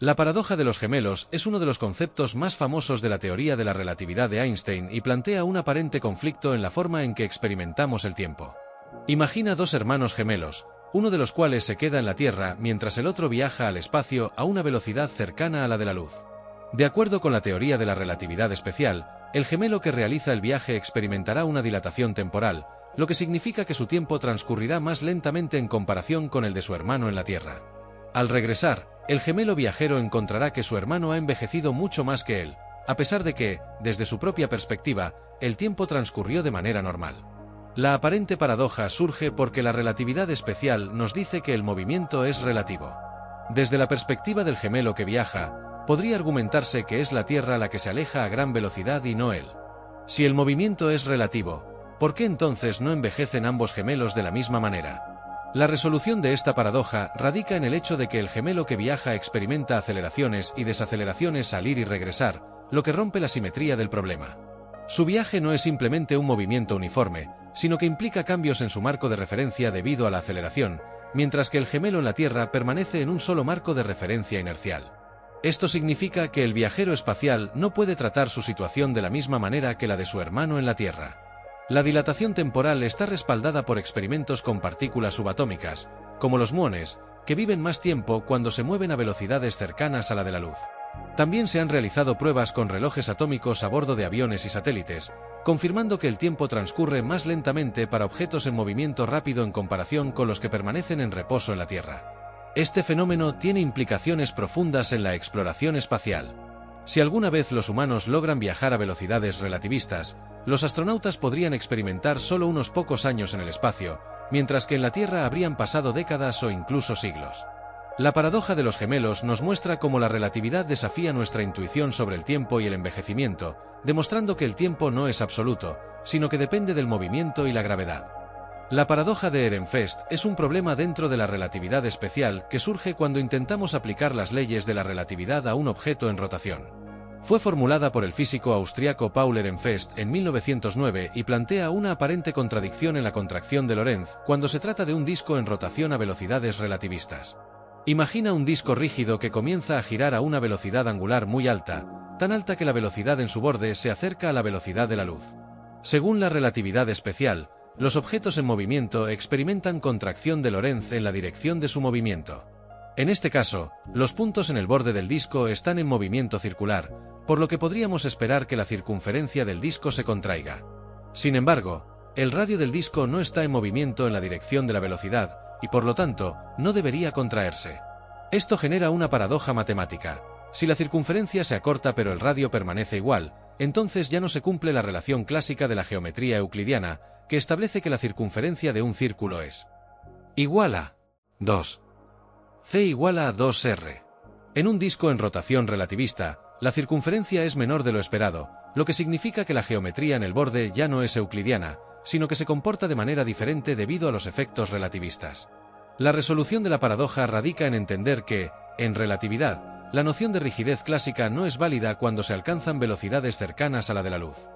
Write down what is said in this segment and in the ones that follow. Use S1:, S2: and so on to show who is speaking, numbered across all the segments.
S1: La paradoja de los gemelos es uno de los conceptos más famosos de la teoría de la relatividad de Einstein y plantea un aparente conflicto en la forma en que experimentamos el tiempo. Imagina dos hermanos gemelos, uno de los cuales se queda en la Tierra mientras el otro viaja al espacio a una velocidad cercana a la de la luz. De acuerdo con la teoría de la relatividad especial, el gemelo que realiza el viaje experimentará una dilatación temporal, lo que significa que su tiempo transcurrirá más lentamente en comparación con el de su hermano en la Tierra. Al regresar, el gemelo viajero encontrará que su hermano ha envejecido mucho más que él, a pesar de que, desde su propia perspectiva, el tiempo transcurrió de manera normal. La aparente paradoja surge porque la relatividad especial nos dice que el movimiento es relativo. Desde la perspectiva del gemelo que viaja, podría argumentarse que es la Tierra la que se aleja a gran velocidad y no él. Si el movimiento es relativo, ¿por qué entonces no envejecen ambos gemelos de la misma manera? La resolución de esta paradoja radica en el hecho de que el gemelo que viaja experimenta aceleraciones y desaceleraciones al ir y regresar, lo que rompe la simetría del problema. Su viaje no es simplemente un movimiento uniforme, sino que implica cambios en su marco de referencia debido a la aceleración, mientras que el gemelo en la Tierra permanece en un solo marco de referencia inercial. Esto significa que el viajero espacial no puede tratar su situación de la misma manera que la de su hermano en la Tierra. La dilatación temporal está respaldada por experimentos con partículas subatómicas, como los muones, que viven más tiempo cuando se mueven a velocidades cercanas a la de la luz. También se han realizado pruebas con relojes atómicos a bordo de aviones y satélites, confirmando que el tiempo transcurre más lentamente para objetos en movimiento rápido en comparación con los que permanecen en reposo en la Tierra. Este fenómeno tiene implicaciones profundas en la exploración espacial. Si alguna vez los humanos logran viajar a velocidades relativistas, los astronautas podrían experimentar solo unos pocos años en el espacio, mientras que en la Tierra habrían pasado décadas o incluso siglos. La paradoja de los gemelos nos muestra cómo la relatividad desafía nuestra intuición sobre el tiempo y el envejecimiento, demostrando que el tiempo no es absoluto, sino que depende del movimiento y la gravedad. La paradoja de Ehrenfest es un problema dentro de la relatividad especial que surge cuando intentamos aplicar las leyes de la relatividad a un objeto en rotación. Fue formulada por el físico austriaco Paul Ehrenfest en 1909 y plantea una aparente contradicción en la contracción de Lorentz cuando se trata de un disco en rotación a velocidades relativistas. Imagina un disco rígido que comienza a girar a una velocidad angular muy alta, tan alta que la velocidad en su borde se acerca a la velocidad de la luz. Según la relatividad especial, los objetos en movimiento experimentan contracción de Lorentz en la dirección de su movimiento. En este caso, los puntos en el borde del disco están en movimiento circular, por lo que podríamos esperar que la circunferencia del disco se contraiga. Sin embargo, el radio del disco no está en movimiento en la dirección de la velocidad, y por lo tanto, no debería contraerse. Esto genera una paradoja matemática. Si la circunferencia se acorta pero el radio permanece igual, entonces ya no se cumple la relación clásica de la geometría euclidiana, que establece que la circunferencia de un círculo es igual a 2. C igual a 2R. En un disco en rotación relativista, la circunferencia es menor de lo esperado, lo que significa que la geometría en el borde ya no es euclidiana, sino que se comporta de manera diferente debido a los efectos relativistas. La resolución de la paradoja radica en entender que, en relatividad, la noción de rigidez clásica no es válida cuando se alcanzan velocidades cercanas a la de la luz.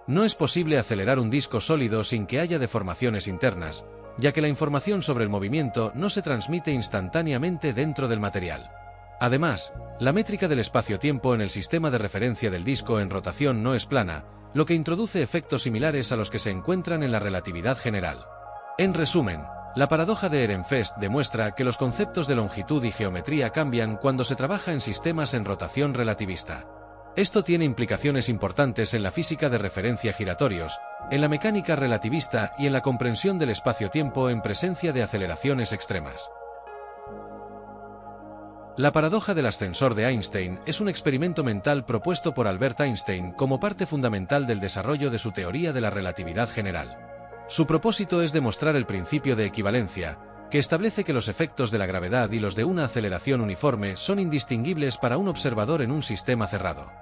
S1: No es posible acelerar un disco sólido sin que haya deformaciones internas, ya que la información sobre el movimiento no se transmite instantáneamente dentro del material. Además, la métrica del espacio-tiempo en el sistema de referencia del disco en rotación no es plana, lo que introduce efectos similares a los que se encuentran en la relatividad general. En resumen, la paradoja de Ehrenfest demuestra que los conceptos de longitud y geometría cambian cuando se trabaja en sistemas en rotación relativista. Esto tiene implicaciones importantes en la física de referencia giratorios, en la mecánica relativista y en la comprensión del espacio-tiempo en presencia de aceleraciones extremas. La paradoja del ascensor de Einstein es un experimento mental propuesto por Albert Einstein como parte fundamental del desarrollo de su teoría de la relatividad general. Su propósito es demostrar el principio de equivalencia, que establece que los efectos de la gravedad y los de una aceleración uniforme son indistinguibles para un observador en un sistema cerrado.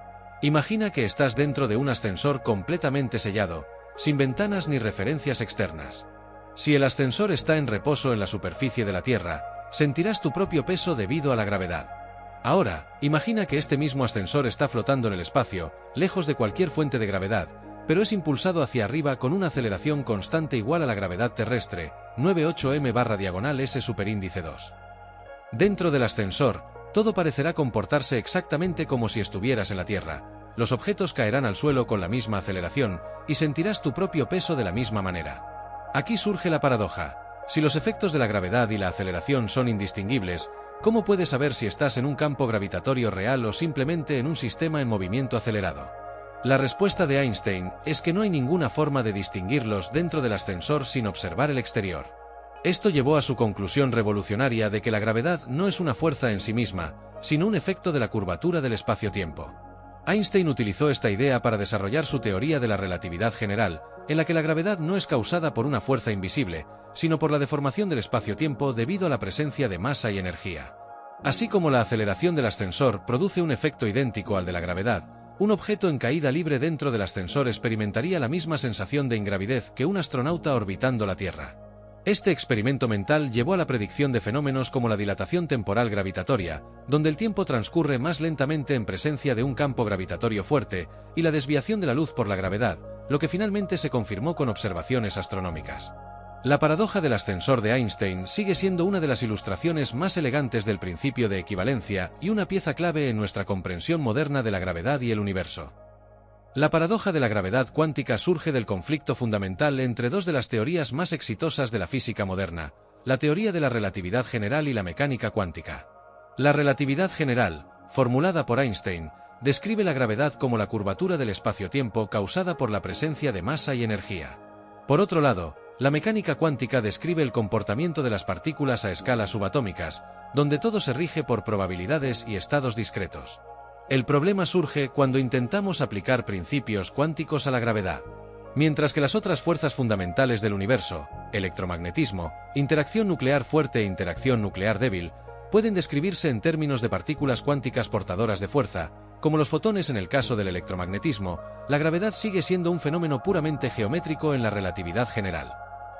S1: Imagina que estás dentro de un ascensor completamente sellado, sin ventanas ni referencias externas. Si el ascensor está en reposo en la superficie de la Tierra, sentirás tu propio peso debido a la gravedad. Ahora, imagina que este mismo ascensor está flotando en el espacio, lejos de cualquier fuente de gravedad, pero es impulsado hacia arriba con una aceleración constante igual a la gravedad terrestre, 98 m/s superíndice 2. Dentro del ascensor, Todo parecerá comportarse exactamente como si estuvieras en la Tierra. Los objetos caerán al suelo con la misma aceleración, y sentirás tu propio peso de la misma manera. Aquí surge la paradoja. Si los efectos de la gravedad y la aceleración son indistinguibles, ¿cómo puedes saber si estás en un campo gravitatorio real o simplemente en un sistema en movimiento acelerado? La respuesta de Einstein es que no hay ninguna forma de distinguirlos dentro del ascensor sin observar el exterior. Esto llevó a su conclusión revolucionaria de que la gravedad no es una fuerza en sí misma, sino un efecto de la curvatura del espacio-tiempo. Einstein utilizó esta idea para desarrollar su teoría de la relatividad general, en la que la gravedad no es causada por una fuerza invisible, sino por la deformación del espacio-tiempo debido a la presencia de masa y energía. Así como la aceleración del ascensor produce un efecto idéntico al de la gravedad, un objeto en caída libre dentro del ascensor experimentaría la misma sensación de ingravidez que un astronauta orbitando la Tierra. Este experimento mental llevó a la predicción de fenómenos como la dilatación temporal gravitatoria, donde el tiempo transcurre más lentamente en presencia de un campo gravitatorio fuerte, y la desviación de la luz por la gravedad, lo que finalmente se confirmó con observaciones astronómicas. La paradoja del ascensor de Einstein sigue siendo una de las ilustraciones más elegantes del principio de equivalencia y una pieza clave en nuestra comprensión moderna de la gravedad y el universo. La paradoja de la gravedad cuántica surge del conflicto fundamental entre dos de las teorías más exitosas de la física moderna, la teoría de la relatividad general y la mecánica cuántica. La relatividad general, formulada por Einstein, describe la gravedad como la curvatura del espacio-tiempo causada por la presencia de masa y energía. Por otro lado, la mecánica cuántica describe el comportamiento de las partículas a escalas subatómicas, donde todo se rige por probabilidades y estados discretos. El problema surge cuando intentamos aplicar principios cuánticos a la gravedad. Mientras que las otras fuerzas fundamentales del universo, electromagnetismo, interacción nuclear fuerte e interacción nuclear débil, pueden describirse en términos de partículas cuánticas portadoras de fuerza, como los fotones en el caso del electromagnetismo, la gravedad sigue siendo un fenómeno puramente geométrico en la relatividad general.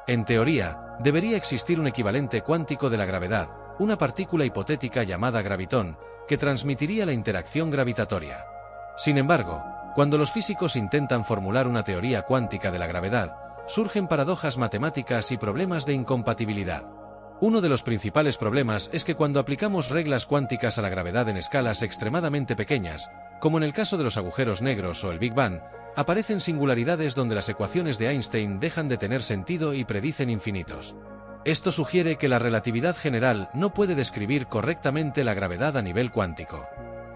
S1: En teoría, debería existir un equivalente cuántico de la gravedad, una partícula hipotética llamada gravitón, que transmitiría la interacción gravitatoria. Sin embargo, cuando los físicos intentan formular una teoría cuántica de la gravedad, surgen paradojas matemáticas y problemas de incompatibilidad. Uno de los principales problemas es que cuando aplicamos reglas cuánticas a la gravedad en escalas extremadamente pequeñas, como en el caso de los agujeros negros o el Big Bang, aparecen singularidades donde las ecuaciones de Einstein dejan de tener sentido y predicen infinitos. Esto sugiere que la relatividad general no puede describir correctamente la gravedad a nivel cuántico.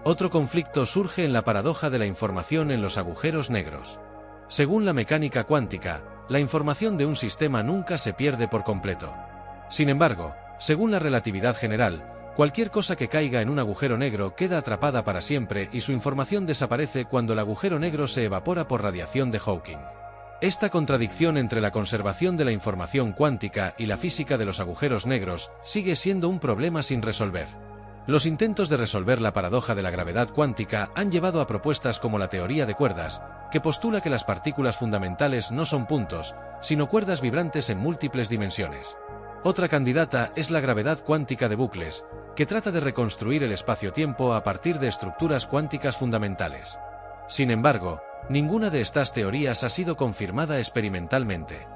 S1: Otro conflicto surge en la paradoja de la información en los agujeros negros. Según la mecánica cuántica, la información de un sistema nunca se pierde por completo. Sin embargo, según la relatividad general, cualquier cosa que caiga en un agujero negro queda atrapada para siempre y su información desaparece cuando el agujero negro se evapora por radiación de Hawking. Esta contradicción entre la conservación de la información cuántica y la física de los agujeros negros sigue siendo un problema sin resolver. Los intentos de resolver la paradoja de la gravedad cuántica han llevado a propuestas como la teoría de cuerdas, que postula que las partículas fundamentales no son puntos, sino cuerdas vibrantes en múltiples dimensiones. Otra candidata es la gravedad cuántica de bucles, que trata de reconstruir el espacio-tiempo a partir de estructuras cuánticas fundamentales. Sin embargo, ninguna de estas teorías ha sido confirmada experimentalmente.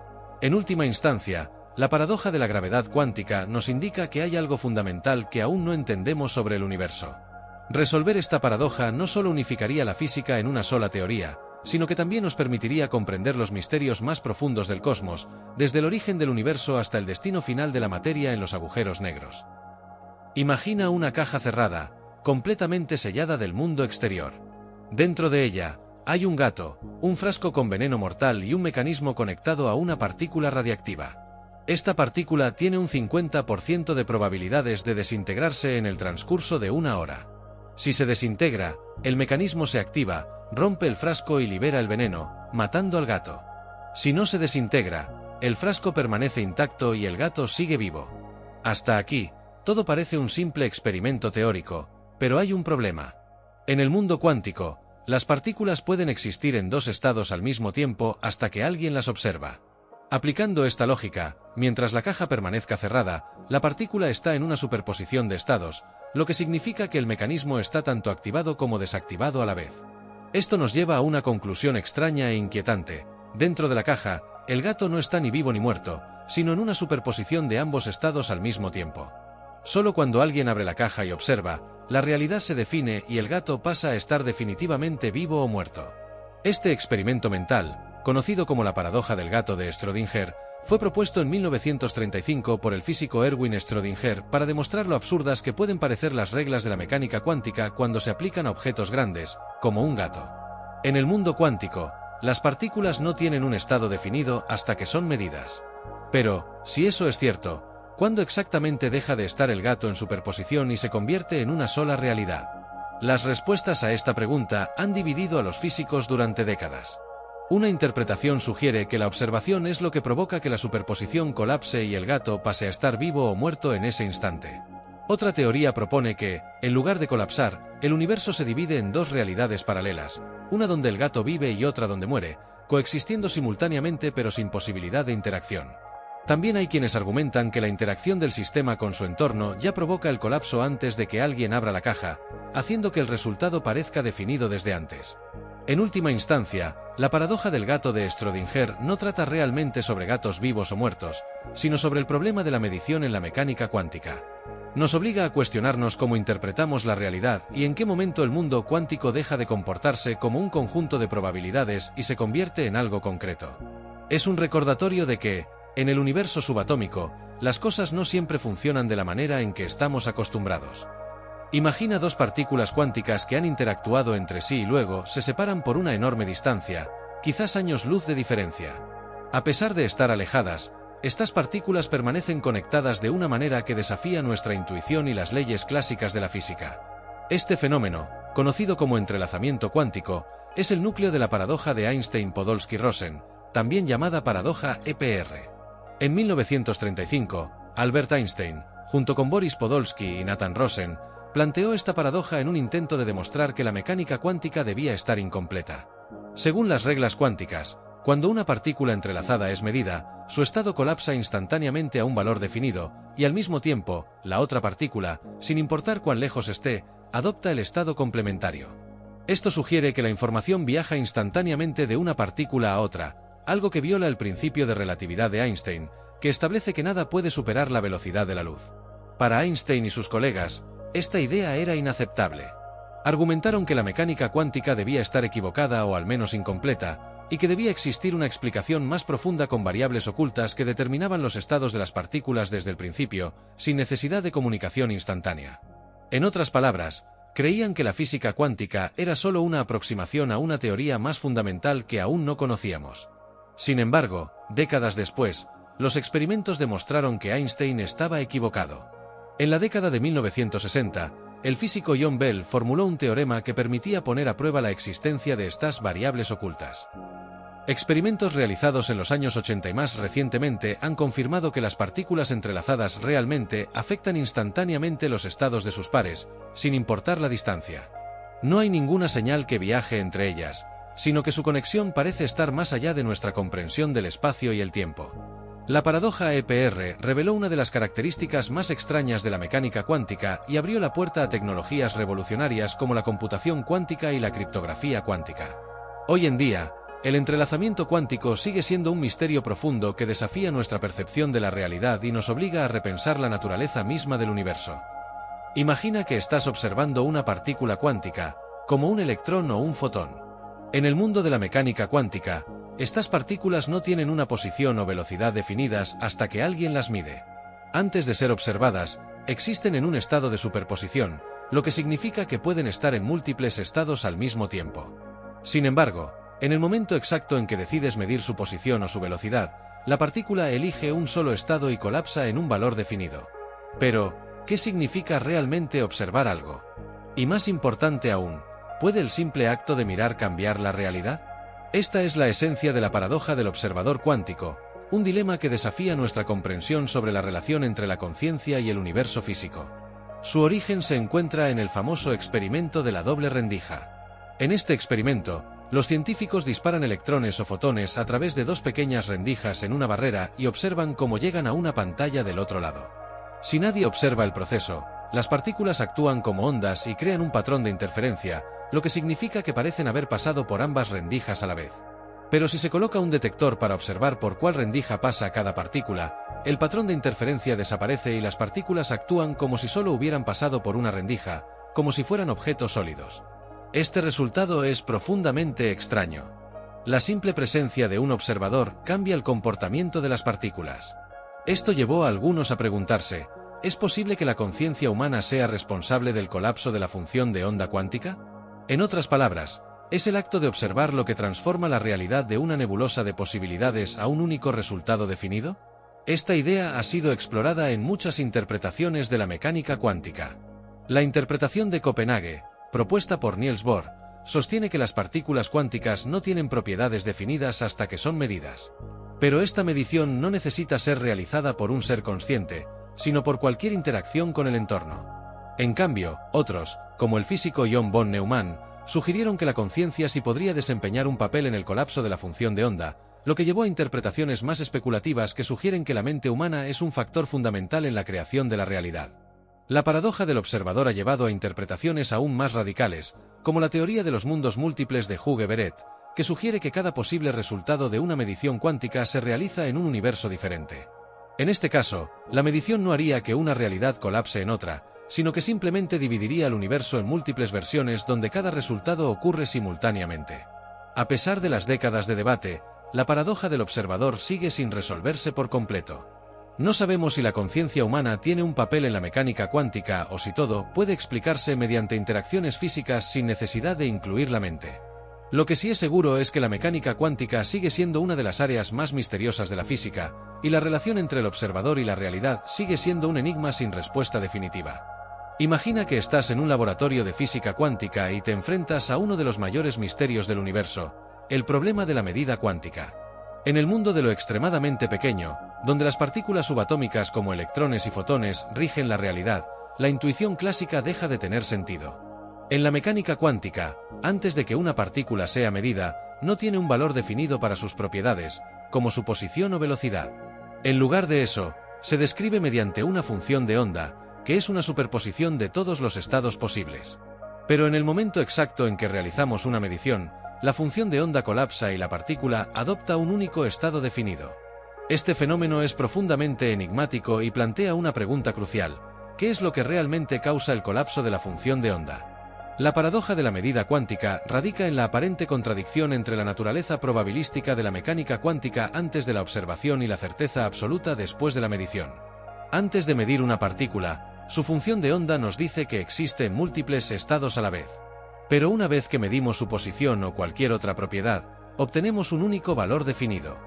S1: En última instancia, la paradoja de la gravedad cuántica nos indica que hay algo fundamental que aún no entendemos sobre el universo. Resolver esta paradoja no solo unificaría la física en una sola teoría, sino que también nos permitiría comprender los misterios más profundos del cosmos, desde el origen del universo hasta el destino final de la materia en los agujeros negros. Imagina una caja cerrada, completamente sellada del mundo exterior. Dentro de ella, hay un gato, un frasco con veneno mortal y un mecanismo conectado a una partícula radiactiva. Esta partícula tiene un 50% de probabilidades de desintegrarse en el transcurso de una hora. Si se desintegra, el mecanismo se activa, rompe el frasco y libera el veneno, matando al gato. Si no se desintegra, el frasco permanece intacto y el gato sigue vivo. Hasta aquí, todo parece un simple experimento teórico, pero hay un problema. En el mundo cuántico, las partículas pueden existir en dos estados al mismo tiempo hasta que alguien las observa. Aplicando esta lógica, mientras la caja permanezca cerrada, la partícula está en una superposición de estados, lo que significa que el mecanismo está tanto activado como desactivado a la vez. Esto nos lleva a una conclusión extraña e inquietante. Dentro de la caja, el gato no está ni vivo ni muerto, sino en una superposición de ambos estados al mismo tiempo. Solo cuando alguien abre la caja y observa, la realidad se define y el gato pasa a estar definitivamente vivo o muerto. Este experimento mental, conocido como la paradoja del gato de Schrödinger, fue propuesto en 1935 por el físico Erwin Schrödinger para demostrar lo absurdas que pueden parecer las reglas de la mecánica cuántica cuando se aplican a objetos grandes, como un gato. En el mundo cuántico, las partículas no tienen un estado definido hasta que son medidas. Pero, si eso es cierto, ¿cuándo exactamente deja de estar el gato en superposición y se convierte en una sola realidad? Las respuestas a esta pregunta han dividido a los físicos durante décadas. Una interpretación sugiere que la observación es lo que provoca que la superposición colapse y el gato pase a estar vivo o muerto en ese instante. Otra teoría propone que, en lugar de colapsar, el universo se divide en dos realidades paralelas, una donde el gato vive y otra donde muere, coexistiendo simultáneamente pero sin posibilidad de interacción. También hay quienes argumentan que la interacción del sistema con su entorno ya provoca el colapso antes de que alguien abra la caja, haciendo que el resultado parezca definido desde antes. En última instancia, la paradoja del gato de Schrödinger no trata realmente sobre gatos vivos o muertos, sino sobre el problema de la medición en la mecánica cuántica. Nos obliga a cuestionarnos cómo interpretamos la realidad y en qué momento el mundo cuántico deja de comportarse como un conjunto de probabilidades y se convierte en algo concreto. Es un recordatorio de que, en el universo subatómico, las cosas no siempre funcionan de la manera en que estamos acostumbrados. Imagina dos partículas cuánticas que han interactuado entre sí y luego se separan por una enorme distancia, quizás años luz de diferencia. A pesar de estar alejadas, estas partículas permanecen conectadas de una manera que desafía nuestra intuición y las leyes clásicas de la física. Este fenómeno, conocido como entrelazamiento cuántico, es el núcleo de la paradoja de Einstein-Podolsky-Rosen, también llamada paradoja EPR. En 1935, Albert Einstein, junto con Boris Podolsky y Nathan Rosen, planteó esta paradoja en un intento de demostrar que la mecánica cuántica debía estar incompleta. Según las reglas cuánticas, cuando una partícula entrelazada es medida, su estado colapsa instantáneamente a un valor definido, y al mismo tiempo, la otra partícula, sin importar cuán lejos esté, adopta el estado complementario. Esto sugiere que la información viaja instantáneamente de una partícula a otra, algo que viola el principio de relatividad de Einstein, que establece que nada puede superar la velocidad de la luz. Para Einstein y sus colegas, esta idea era inaceptable. Argumentaron que la mecánica cuántica debía estar equivocada o al menos incompleta, y que debía existir una explicación más profunda con variables ocultas que determinaban los estados de las partículas desde el principio, sin necesidad de comunicación instantánea. En otras palabras, creían que la física cuántica era solo una aproximación a una teoría más fundamental que aún no conocíamos. Sin embargo, décadas después, los experimentos demostraron que Einstein estaba equivocado. En la década de 1960, el físico John Bell formuló un teorema que permitía poner a prueba la existencia de estas variables ocultas. Experimentos realizados en los años 80 y más recientemente han confirmado que las partículas entrelazadas realmente afectan instantáneamente los estados de sus pares, sin importar la distancia. No hay ninguna señal que viaje entre ellas, sino que su conexión parece estar más allá de nuestra comprensión del espacio y el tiempo. La paradoja EPR reveló una de las características más extrañas de la mecánica cuántica y abrió la puerta a tecnologías revolucionarias como la computación cuántica y la criptografía cuántica. Hoy en día, el entrelazamiento cuántico sigue siendo un misterio profundo que desafía nuestra percepción de la realidad y nos obliga a repensar la naturaleza misma del universo. Imagina que estás observando una partícula cuántica, como un electrón o un fotón. En el mundo de la mecánica cuántica, estas partículas no tienen una posición o velocidad definidas hasta que alguien las mide. Antes de ser observadas, existen en un estado de superposición, lo que significa que pueden estar en múltiples estados al mismo tiempo. Sin embargo, en el momento exacto en que decides medir su posición o su velocidad, la partícula elige un solo estado y colapsa en un valor definido. Pero, ¿qué significa realmente observar algo? Y más importante aún, ¿puede el simple acto de mirar cambiar la realidad? Esta es la esencia de la paradoja del observador cuántico, un dilema que desafía nuestra comprensión sobre la relación entre la conciencia y el universo físico. Su origen se encuentra en el famoso experimento de la doble rendija. En este experimento, los científicos disparan electrones o fotones a través de dos pequeñas rendijas en una barrera y observan cómo llegan a una pantalla del otro lado. Si nadie observa el proceso, las partículas actúan como ondas y crean un patrón de interferencia, lo que significa que parecen haber pasado por ambas rendijas a la vez. Pero si se coloca un detector para observar por cuál rendija pasa cada partícula, el patrón de interferencia desaparece y las partículas actúan como si solo hubieran pasado por una rendija, como si fueran objetos sólidos. Este resultado es profundamente extraño. La simple presencia de un observador cambia el comportamiento de las partículas. Esto llevó a algunos a preguntarse, ¿es posible que la conciencia humana sea responsable del colapso de la función de onda cuántica? En otras palabras, ¿es el acto de observar lo que transforma la realidad de una nebulosa de posibilidades a un único resultado definido? Esta idea ha sido explorada en muchas interpretaciones de la mecánica cuántica. La interpretación de Copenhague, propuesta por Niels Bohr, sostiene que las partículas cuánticas no tienen propiedades definidas hasta que son medidas. Pero esta medición no necesita ser realizada por un ser consciente, sino por cualquier interacción con el entorno. En cambio, otros, como el físico John von Neumann, sugirieron que la conciencia sí podría desempeñar un papel en el colapso de la función de onda, lo que llevó a interpretaciones más especulativas que sugieren que la mente humana es un factor fundamental en la creación de la realidad. La paradoja del observador ha llevado a interpretaciones aún más radicales, como la teoría de los mundos múltiples de Hugh Everett, que sugiere que cada posible resultado de una medición cuántica se realiza en un universo diferente. En este caso, la medición no haría que una realidad colapse en otra, sino que simplemente dividiría el universo en múltiples versiones donde cada resultado ocurre simultáneamente. A pesar de las décadas de debate, la paradoja del observador sigue sin resolverse por completo. No sabemos si la conciencia humana tiene un papel en la mecánica cuántica o si todo puede explicarse mediante interacciones físicas sin necesidad de incluir la mente. Lo que sí es seguro es que la mecánica cuántica sigue siendo una de las áreas más misteriosas de la física, y la relación entre el observador y la realidad sigue siendo un enigma sin respuesta definitiva. Imagina que estás en un laboratorio de física cuántica y te enfrentas a uno de los mayores misterios del universo, el problema de la medida cuántica. En el mundo de lo extremadamente pequeño, donde las partículas subatómicas como electrones y fotones rigen la realidad, la intuición clásica deja de tener sentido. En la mecánica cuántica, antes de que una partícula sea medida, no tiene un valor definido para sus propiedades, como su posición o velocidad. En lugar de eso, se describe mediante una función de onda, que es una superposición de todos los estados posibles. Pero en el momento exacto en que realizamos una medición, la función de onda colapsa y la partícula adopta un único estado definido. Este fenómeno es profundamente enigmático y plantea una pregunta crucial: ¿qué es lo que realmente causa el colapso de la función de onda? La paradoja de la medida cuántica radica en la aparente contradicción entre la naturaleza probabilística de la mecánica cuántica antes de la observación y la certeza absoluta después de la medición. Antes de medir una partícula, su función de onda nos dice que existen múltiples estados a la vez. Pero una vez que medimos su posición o cualquier otra propiedad, obtenemos un único valor definido.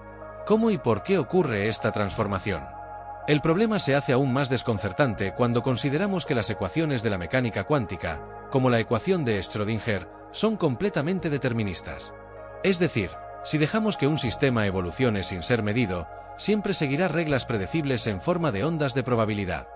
S1: ¿Cómo y por qué ocurre esta transformación? El problema se hace aún más desconcertante cuando consideramos que las ecuaciones de la mecánica cuántica, como la ecuación de Schrödinger, son completamente deterministas. Es decir, si dejamos que un sistema evolucione sin ser medido, siempre seguirá reglas predecibles en forma de ondas de probabilidad.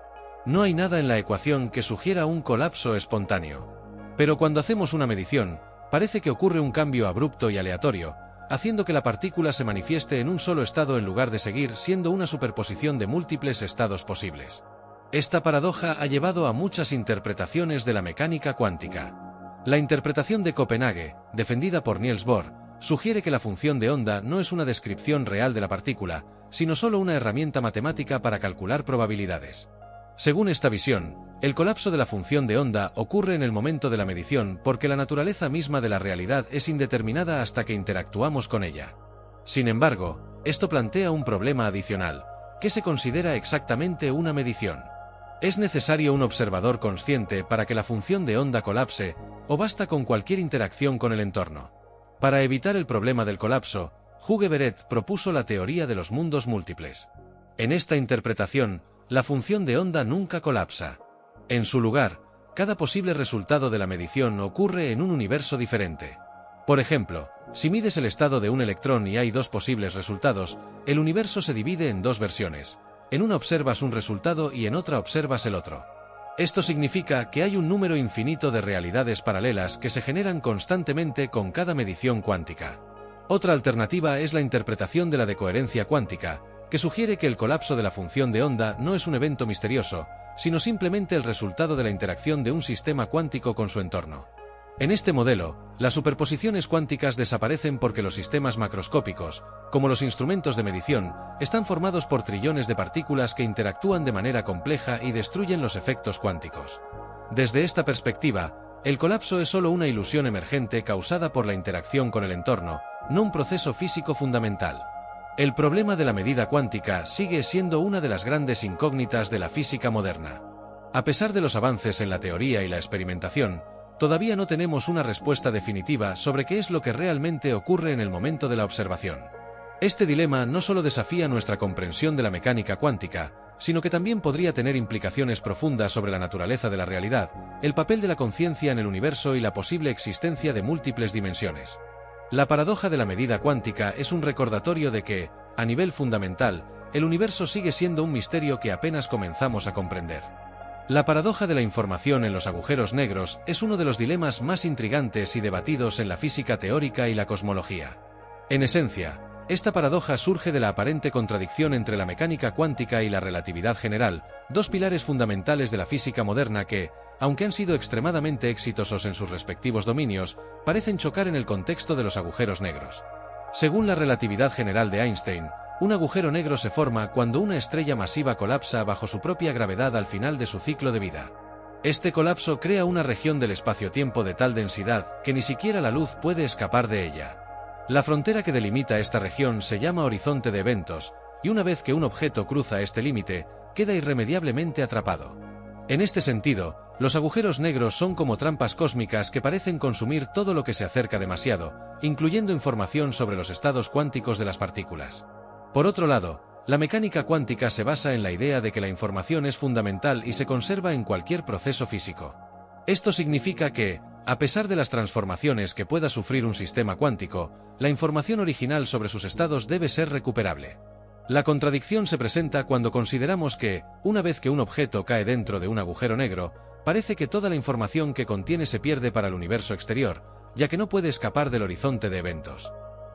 S1: No hay nada en la ecuación que sugiera un colapso espontáneo. Pero cuando hacemos una medición, parece que ocurre un cambio abrupto y aleatorio, haciendo que la partícula se manifieste en un solo estado en lugar de seguir siendo una superposición de múltiples estados posibles. Esta paradoja ha llevado a muchas interpretaciones de la mecánica cuántica. La interpretación de Copenhague, defendida por Niels Bohr, sugiere que la función de onda no es una descripción real de la partícula, sino solo una herramienta matemática para calcular probabilidades. Según esta visión, el colapso de la función de onda ocurre en el momento de la medición porque la naturaleza misma de la realidad es indeterminada hasta que interactuamos con ella. Sin embargo, esto plantea un problema adicional. ¿Qué se considera exactamente una medición? ¿Es necesario un observador consciente para que la función de onda colapse, o basta con cualquier interacción con el entorno? Para evitar el problema del colapso, Hugh Everett propuso la teoría de los mundos múltiples. En esta interpretación, la función de onda nunca colapsa. En su lugar, cada posible resultado de la medición ocurre en un universo diferente. Por ejemplo, si mides el estado de un electrón y hay dos posibles resultados, el universo se divide en dos versiones. En una observas un resultado y en otra observas el otro. Esto significa que hay un número infinito de realidades paralelas que se generan constantemente con cada medición cuántica. Otra alternativa es la interpretación de la decoherencia cuántica, que sugiere que el colapso de la función de onda no es un evento misterioso, sino simplemente el resultado de la interacción de un sistema cuántico con su entorno. En este modelo, las superposiciones cuánticas desaparecen porque los sistemas macroscópicos, como los instrumentos de medición, están formados por trillones de partículas que interactúan de manera compleja y destruyen los efectos cuánticos. Desde esta perspectiva, el colapso es solo una ilusión emergente causada por la interacción con el entorno, no un proceso físico fundamental. El problema de la medida cuántica sigue siendo una de las grandes incógnitas de la física moderna. A pesar de los avances en la teoría y la experimentación, todavía no tenemos una respuesta definitiva sobre qué es lo que realmente ocurre en el momento de la observación. Este dilema no solo desafía nuestra comprensión de la mecánica cuántica, sino que también podría tener implicaciones profundas sobre la naturaleza de la realidad, el papel de la conciencia en el universo y la posible existencia de múltiples dimensiones. La paradoja de la medida cuántica es un recordatorio de que, a nivel fundamental, el universo sigue siendo un misterio que apenas comenzamos a comprender. La paradoja de la información en los agujeros negros es uno de los dilemas más intrigantes y debatidos en la física teórica y la cosmología. En esencia, esta paradoja surge de la aparente contradicción entre la mecánica cuántica y la relatividad general, dos pilares fundamentales de la física moderna que, aunque han sido extremadamente exitosos en sus respectivos dominios, parecen chocar en el contexto de los agujeros negros. Según la relatividad general de Einstein, un agujero negro se forma cuando una estrella masiva colapsa bajo su propia gravedad al final de su ciclo de vida. Este colapso crea una región del espacio-tiempo de tal densidad que ni siquiera la luz puede escapar de ella. La frontera que delimita esta región se llama horizonte de eventos, y una vez que un objeto cruza este límite, queda irremediablemente atrapado. En este sentido, los agujeros negros son como trampas cósmicas que parecen consumir todo lo que se acerca demasiado, incluyendo información sobre los estados cuánticos de las partículas. Por otro lado, la mecánica cuántica se basa en la idea de que la información es fundamental y se conserva en cualquier proceso físico. Esto significa que, a pesar de las transformaciones que pueda sufrir un sistema cuántico, la información original sobre sus estados debe ser recuperable. La contradicción se presenta cuando consideramos que, una vez que un objeto cae dentro de un agujero negro, parece que toda la información que contiene se pierde para el universo exterior, ya que no puede escapar del horizonte de eventos.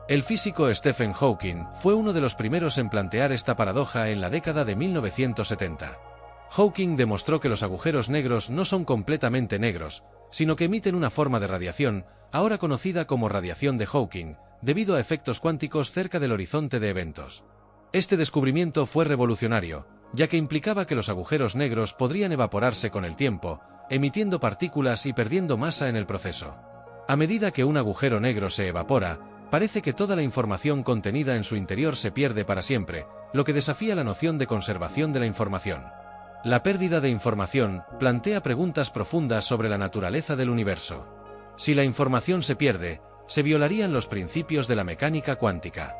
S1: El físico Stephen Hawking fue uno de los primeros en plantear esta paradoja en la década de 1970. Hawking demostró que los agujeros negros no son completamente negros, sino que emiten una forma de radiación, ahora conocida como radiación de Hawking, debido a efectos cuánticos cerca del horizonte de eventos. Este descubrimiento fue revolucionario, ya que implicaba que los agujeros negros podrían evaporarse con el tiempo, emitiendo partículas y perdiendo masa en el proceso. A medida que un agujero negro se evapora, parece que toda la información contenida en su interior se pierde para siempre, lo que desafía la noción de conservación de la información. La pérdida de información plantea preguntas profundas sobre la naturaleza del universo. Si la información se pierde, se violarían los principios de la mecánica cuántica.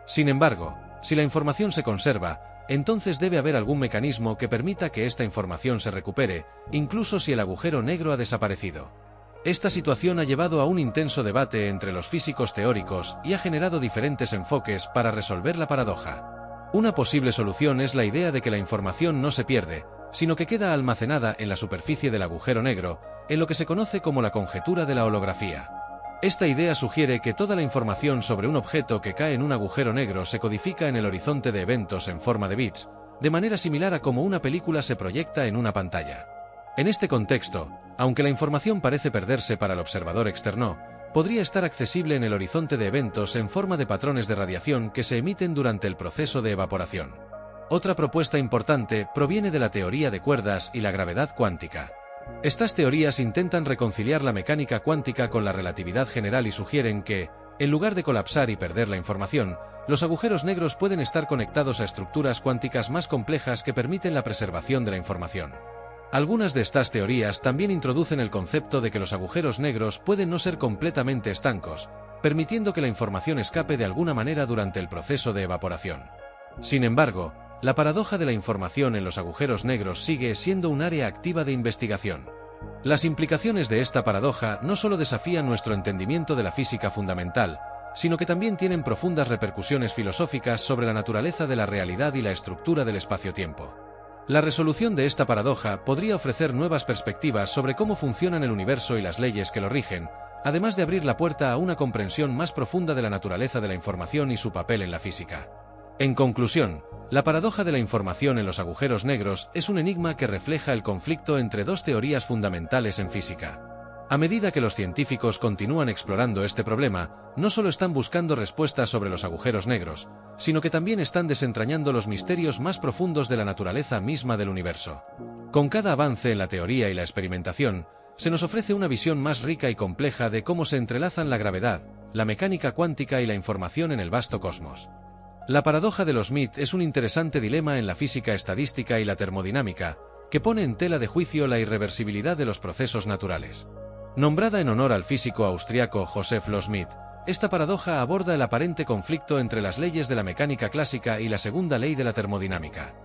S1: Sin embargo, si la información se conserva, entonces debe haber algún mecanismo que permita que esta información se recupere, incluso si el agujero negro ha desaparecido. Esta situación ha llevado a un intenso debate entre los físicos teóricos y ha generado diferentes enfoques para resolver la paradoja. Una posible solución es la idea de que la información no se pierde, sino que queda almacenada en la superficie del agujero negro, en lo que se conoce como la conjetura de la holografía. Esta idea sugiere que toda la información sobre un objeto que cae en un agujero negro se codifica en el horizonte de eventos en forma de bits, de manera similar a cómo una película se proyecta en una pantalla. En este contexto, aunque la información parece perderse para el observador externo, podría estar accesible en el horizonte de eventos en forma de patrones de radiación que se emiten durante el proceso de evaporación. Otra propuesta importante proviene de la teoría de cuerdas y la gravedad cuántica. Estas teorías intentan reconciliar la mecánica cuántica con la relatividad general y sugieren que, en lugar de colapsar y perder la información, los agujeros negros pueden estar conectados a estructuras cuánticas más complejas que permiten la preservación de la información. Algunas de estas teorías también introducen el concepto de que los agujeros negros pueden no ser completamente estancos, permitiendo que la información escape de alguna manera durante el proceso de evaporación. Sin embargo, la paradoja de la información en los agujeros negros sigue siendo un área activa de investigación. Las implicaciones de esta paradoja no solo desafían nuestro entendimiento de la física fundamental, sino que también tienen profundas repercusiones filosóficas sobre la naturaleza de la realidad y la estructura del espacio-tiempo. La resolución de esta paradoja podría ofrecer nuevas perspectivas sobre cómo funcionan el universo y las leyes que lo rigen, además de abrir la puerta a una comprensión más profunda de la naturaleza de la información y su papel en la física. En conclusión, la paradoja de la información en los agujeros negros es un enigma que refleja el conflicto entre dos teorías fundamentales en física. A medida que los científicos continúan explorando este problema, no solo están buscando respuestas sobre los agujeros negros, sino que también están desentrañando los misterios más profundos de la naturaleza misma del universo. Con cada avance en la teoría y la experimentación, se nos ofrece una visión más rica y compleja de cómo se entrelazan la gravedad, la mecánica cuántica y la información en el vasto cosmos. La paradoja de los Smith es un interesante dilema en la física estadística y la termodinámica, que pone en tela de juicio la irreversibilidad de los procesos naturales. Nombrada en honor al físico austriaco Joseph Loschmidt, esta paradoja aborda el aparente conflicto entre las leyes de la mecánica clásica y la segunda ley de la termodinámica.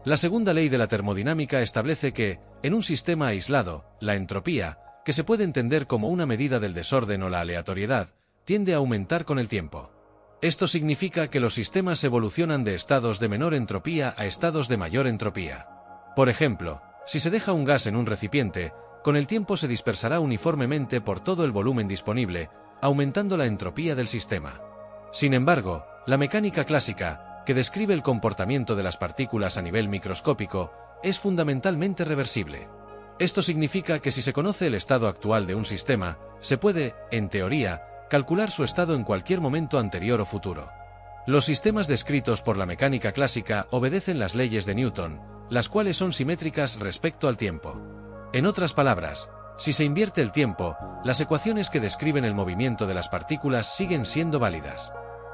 S1: La segunda ley de la termodinámica establece que, en un sistema aislado, la entropía, que se puede entender como una medida del desorden o la aleatoriedad, tiende a aumentar con el tiempo. Esto significa que los sistemas evolucionan de estados de menor entropía a estados de mayor entropía. Por ejemplo, si se deja un gas en un recipiente, con el tiempo se dispersará uniformemente por todo el volumen disponible, aumentando la entropía del sistema. Sin embargo, la mecánica clásica, que describe el comportamiento de las partículas a nivel microscópico, es fundamentalmente reversible. Esto significa que si se conoce el estado actual de un sistema, se puede, en teoría, calcular su estado en cualquier momento anterior o futuro. Los sistemas descritos por la mecánica clásica obedecen las leyes de Newton, las cuales son simétricas respecto al tiempo. En otras palabras, si se invierte el tiempo, las ecuaciones que describen el movimiento de las partículas siguen siendo válidas.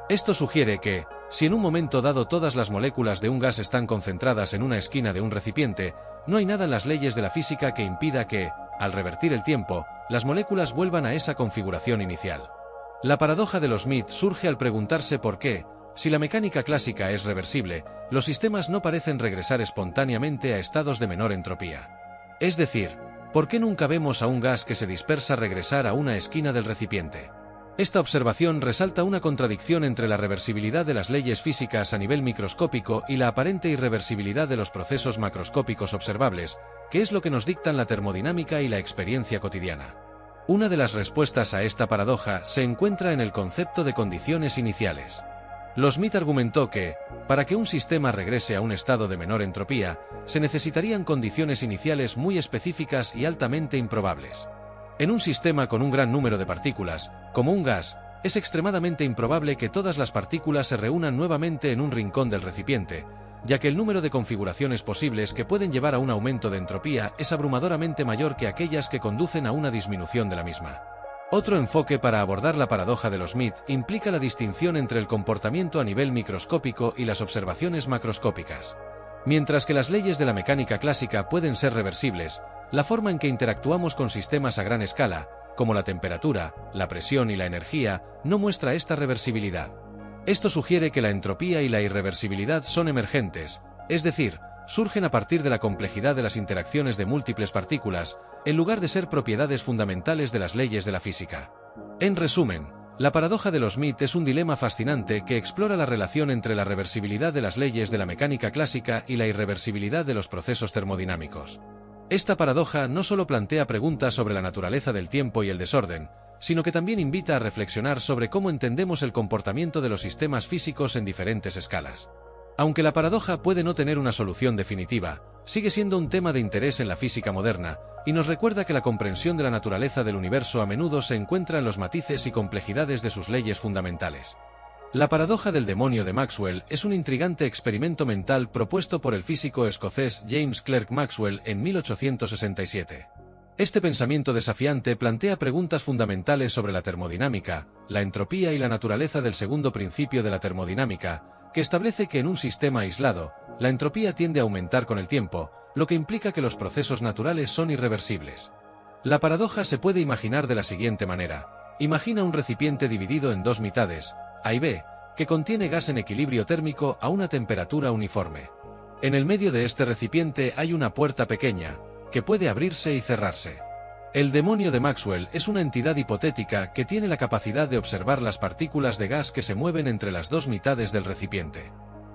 S1: Esto sugiere que, si en un momento dado todas las moléculas de un gas están concentradas en una esquina de un recipiente, no hay nada en las leyes de la física que impida que, al revertir el tiempo, las moléculas vuelvan a esa configuración inicial. La paradoja de los Smith surge al preguntarse por qué, si la mecánica clásica es reversible, los sistemas no parecen regresar espontáneamente a estados de menor entropía. Es decir, ¿por qué nunca vemos a un gas que se dispersa regresar a una esquina del recipiente? Esta observación resalta una contradicción entre la reversibilidad de las leyes físicas a nivel microscópico y la aparente irreversibilidad de los procesos macroscópicos observables, que es lo que nos dictan la termodinámica y la experiencia cotidiana. Una de las respuestas a esta paradoja se encuentra en el concepto de condiciones iniciales. Loschmidt argumentó que, para que un sistema regrese a un estado de menor entropía, se necesitarían condiciones iniciales muy específicas y altamente improbables. En un sistema con un gran número de partículas, como un gas, es extremadamente improbable que todas las partículas se reúnan nuevamente en un rincón del recipiente, ya que el número de configuraciones posibles que pueden llevar a un aumento de entropía es abrumadoramente mayor que aquellas que conducen a una disminución de la misma. Otro enfoque para abordar la paradoja de los Smith implica la distinción entre el comportamiento a nivel microscópico y las observaciones macroscópicas. Mientras que las leyes de la mecánica clásica pueden ser reversibles, la forma en que interactuamos con sistemas a gran escala, como la temperatura, la presión y la energía, no muestra esta reversibilidad. Esto sugiere que la entropía y la irreversibilidad son emergentes, es decir, surgen a partir de la complejidad de las interacciones de múltiples partículas, en lugar de ser propiedades fundamentales de las leyes de la física. En resumen, la paradoja de los Smith es un dilema fascinante que explora la relación entre la reversibilidad de las leyes de la mecánica clásica y la irreversibilidad de los procesos termodinámicos. Esta paradoja no solo plantea preguntas sobre la naturaleza del tiempo y el desorden, sino que también invita a reflexionar sobre cómo entendemos el comportamiento de los sistemas físicos en diferentes escalas. Aunque la paradoja puede no tener una solución definitiva, sigue siendo un tema de interés en la física moderna, y nos recuerda que la comprensión de la naturaleza del universo a menudo se encuentra en los matices y complejidades de sus leyes fundamentales. La paradoja del demonio de Maxwell es un intrigante experimento mental propuesto por el físico escocés James Clerk Maxwell en 1867. Este pensamiento desafiante plantea preguntas fundamentales sobre la termodinámica, la entropía y la naturaleza del segundo principio de la termodinámica, que establece que en un sistema aislado, la entropía tiende a aumentar con el tiempo, lo que implica que los procesos naturales son irreversibles. La paradoja se puede imaginar de la siguiente manera. Imagina un recipiente dividido en dos mitades, A y B, que contiene gas en equilibrio térmico a una temperatura uniforme. En el medio de este recipiente hay una puerta pequeña, que puede abrirse y cerrarse. El demonio de Maxwell es una entidad hipotética que tiene la capacidad de observar las partículas de gas que se mueven entre las dos mitades del recipiente.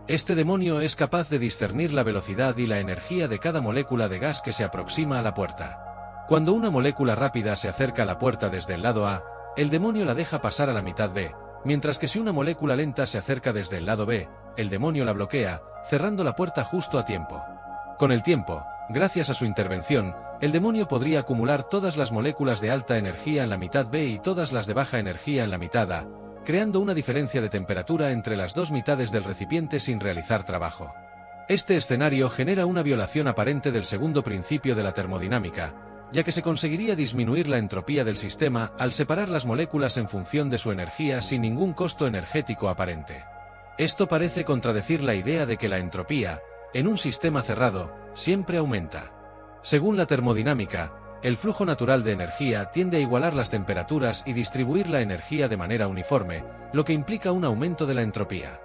S1: Este demonio es capaz de discernir la velocidad y la energía de cada molécula de gas que se aproxima a la puerta. Cuando una molécula rápida se acerca a la puerta desde el lado A, el demonio la deja pasar a la mitad B, mientras que si una molécula lenta se acerca desde el lado B, el demonio la bloquea, cerrando la puerta justo a tiempo. Con el tiempo, Gracias a su intervención, el demonio podría acumular todas las moléculas de alta energía en la mitad B y todas las de baja energía en la mitad A, creando una diferencia de temperatura entre las dos mitades del recipiente sin realizar trabajo. Este escenario genera una violación aparente del segundo principio de la termodinámica, ya que se conseguiría disminuir la entropía del sistema al separar las moléculas en función de su energía sin ningún costo energético aparente. Esto parece contradecir la idea de que la entropía, en un sistema cerrado, siempre aumenta. Según la termodinámica, el flujo natural de energía tiende a igualar las temperaturas y distribuir la energía de manera uniforme, lo que implica un aumento de la entropía.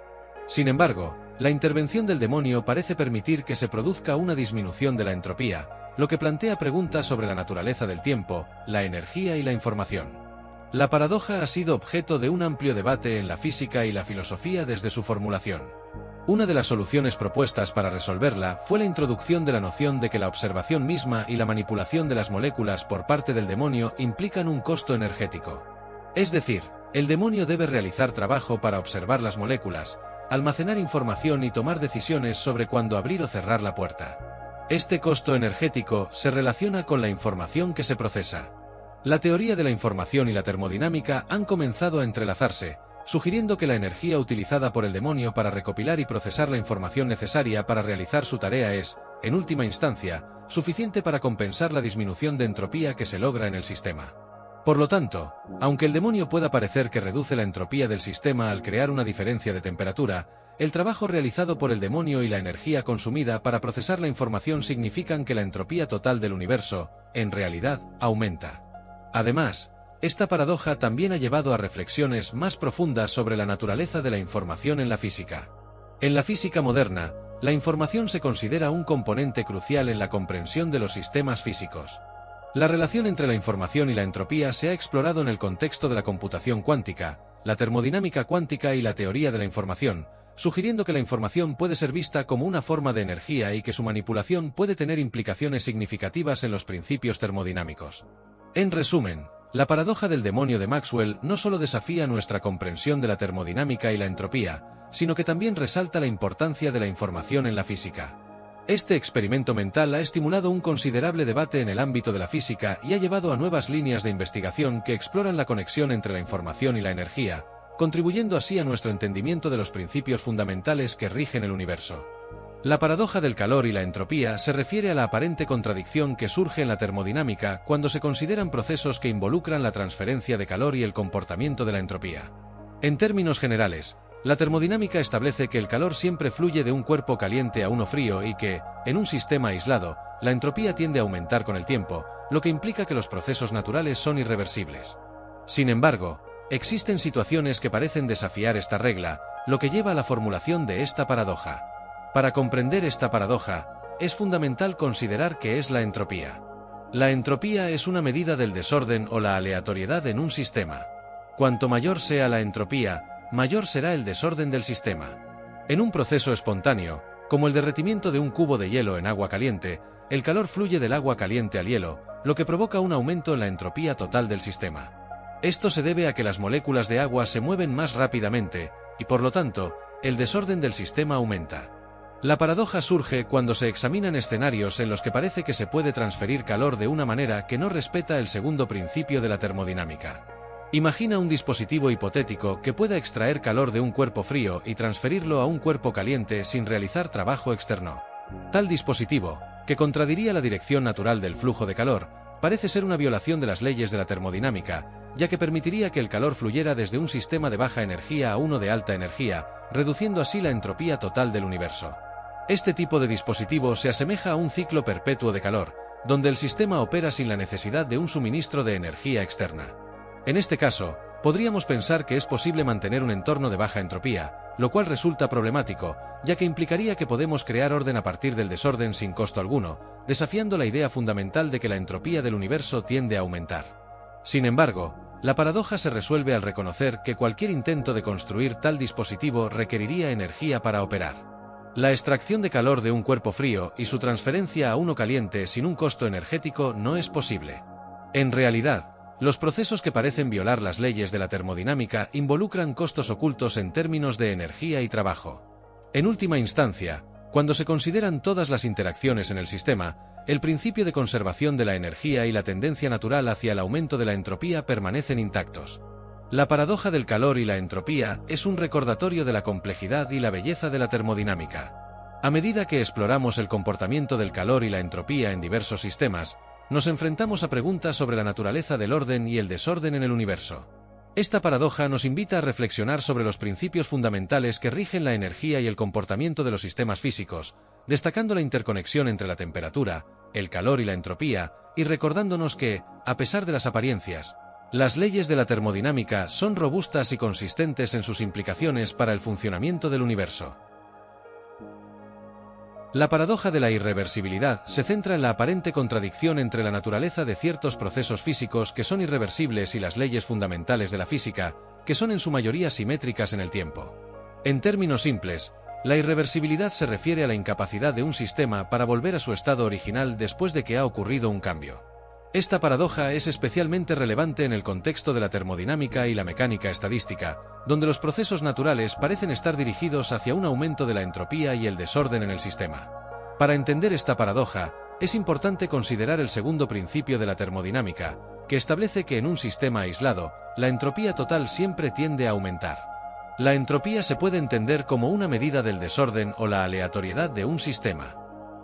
S1: Sin embargo, la intervención del demonio parece permitir que se produzca una disminución de la entropía, lo que plantea preguntas sobre la naturaleza del tiempo, la energía y la información. La paradoja ha sido objeto de un amplio debate en la física y la filosofía desde su formulación. Una de las soluciones propuestas para resolverla fue la introducción de la noción de que la observación misma y la manipulación de las moléculas por parte del demonio implican un costo energético. Es decir, el demonio debe realizar trabajo para observar las moléculas, almacenar información y tomar decisiones sobre cuándo abrir o cerrar la puerta. Este costo energético se relaciona con la información que se procesa. La teoría de la información y la termodinámica han comenzado a entrelazarse, sugiriendo que la energía utilizada por el demonio para recopilar y procesar la información necesaria para realizar su tarea es, en última instancia, suficiente para compensar la disminución de entropía que se logra en el sistema. Por lo tanto, aunque el demonio pueda parecer que reduce la entropía del sistema al crear una diferencia de temperatura, el trabajo realizado por el demonio y la energía consumida para procesar la información significan que la entropía total del universo, en realidad, aumenta. Además, esta paradoja también ha llevado a reflexiones más profundas sobre la naturaleza de la información en la física. En la física moderna, la información se considera un componente crucial en la comprensión de los sistemas físicos. La relación entre la información y la entropía se ha explorado en el contexto de la computación cuántica, la termodinámica cuántica y la teoría de la información, sugiriendo que la información puede ser vista como una forma de energía y que su manipulación puede tener implicaciones significativas en los principios termodinámicos. En resumen, la paradoja del demonio de Maxwell no solo desafía nuestra comprensión de la termodinámica y la entropía, sino que también resalta la importancia de la información en la física. Este experimento mental ha estimulado un considerable debate en el ámbito de la física y ha llevado a nuevas líneas de investigación que exploran la conexión entre la información y la energía, contribuyendo así a nuestro entendimiento de los principios fundamentales que rigen el universo. La paradoja del calor y la entropía se refiere a la aparente contradicción que surge en la termodinámica cuando se consideran procesos que involucran la transferencia de calor y el comportamiento de la entropía. En términos generales, la termodinámica establece que el calor siempre fluye de un cuerpo caliente a uno frío y que, en un sistema aislado, la entropía tiende a aumentar con el tiempo, lo que implica que los procesos naturales son irreversibles. Sin embargo, existen situaciones que parecen desafiar esta regla, lo que lleva a la formulación de esta paradoja. Para comprender esta paradoja, es fundamental considerar qué es la entropía. La entropía es una medida del desorden o la aleatoriedad en un sistema. Cuanto mayor sea la entropía, mayor será el desorden del sistema. En un proceso espontáneo, como el derretimiento de un cubo de hielo en agua caliente, el calor fluye del agua caliente al hielo, lo que provoca un aumento en la entropía total del sistema. Esto se debe a que las moléculas de agua se mueven más rápidamente, y por lo tanto, el desorden del sistema aumenta. La paradoja surge cuando se examinan escenarios en los que parece que se puede transferir calor de una manera que no respeta el segundo principio de la termodinámica. Imagina un dispositivo hipotético que pueda extraer calor de un cuerpo frío y transferirlo a un cuerpo caliente sin realizar trabajo externo. Tal dispositivo, que contradiría la dirección natural del flujo de calor, parece ser una violación de las leyes de la termodinámica, ya que permitiría que el calor fluyera desde un sistema de baja energía a uno de alta energía, reduciendo así la entropía total del universo. Este tipo de dispositivo se asemeja a un ciclo perpetuo de calor, donde el sistema opera sin la necesidad de un suministro de energía externa. En este caso, podríamos pensar que es posible mantener un entorno de baja entropía, lo cual resulta problemático, ya que implicaría que podemos crear orden a partir del desorden sin costo alguno, desafiando la idea fundamental de que la entropía del universo tiende a aumentar. Sin embargo, la paradoja se resuelve al reconocer que cualquier intento de construir tal dispositivo requeriría energía para operar. La extracción de calor de un cuerpo frío y su transferencia a uno caliente sin un costo energético no es posible. En realidad, los procesos que parecen violar las leyes de la termodinámica involucran costos ocultos en términos de energía y trabajo. En última instancia, Cuando se consideran todas las interacciones en el sistema, el principio de conservación de la energía y la tendencia natural hacia el aumento de la entropía permanecen intactos. La paradoja del calor y la entropía es un recordatorio de la complejidad y la belleza de la termodinámica. A medida que exploramos el comportamiento del calor y la entropía en diversos sistemas, nos enfrentamos a preguntas sobre la naturaleza del orden y el desorden en el universo. Esta paradoja nos invita a reflexionar sobre los principios fundamentales que rigen la energía y el comportamiento de los sistemas físicos, destacando la interconexión entre la temperatura, el calor y la entropía, y recordándonos que, a pesar de las apariencias, las leyes de la termodinámica son robustas y consistentes en sus implicaciones para el funcionamiento del universo. La paradoja de la irreversibilidad se centra en la aparente contradicción entre la naturaleza de ciertos procesos físicos que son irreversibles y las leyes fundamentales de la física, que son en su mayoría simétricas en el tiempo. En términos simples, la irreversibilidad se refiere a la incapacidad de un sistema para volver a su estado original después de que ha ocurrido un cambio. Esta paradoja es especialmente relevante en el contexto de la termodinámica y la mecánica estadística, donde los procesos naturales parecen estar dirigidos hacia un aumento de la entropía y el desorden en el sistema. Para entender esta paradoja, es importante considerar el segundo principio de la termodinámica, que establece que en un sistema aislado, la entropía total siempre tiende a aumentar. La entropía se puede entender como una medida del desorden o la aleatoriedad de un sistema.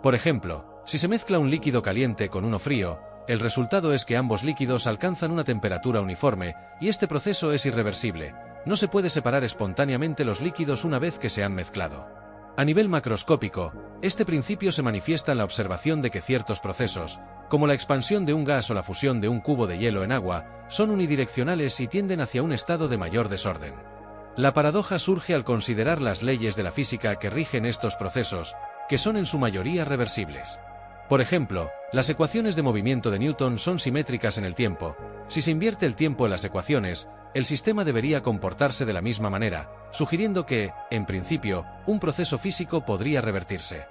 S1: Por ejemplo, si se mezcla un líquido caliente con uno frío, el resultado es que ambos líquidos alcanzan una temperatura uniforme, y este proceso es irreversible. No se puede separar espontáneamente los líquidos una vez que se han mezclado. A nivel macroscópico, este principio se manifiesta en la observación de que ciertos procesos, como la expansión de un gas o la fusión de un cubo de hielo en agua, son unidireccionales y tienden hacia un estado de mayor desorden. La paradoja surge al considerar las leyes de la física que rigen estos procesos, que son en su mayoría reversibles. Por ejemplo, las ecuaciones de movimiento de Newton son simétricas en el tiempo. Si se invierte el tiempo en las ecuaciones, el sistema debería comportarse de la misma manera, sugiriendo que, en principio, un proceso físico podría revertirse.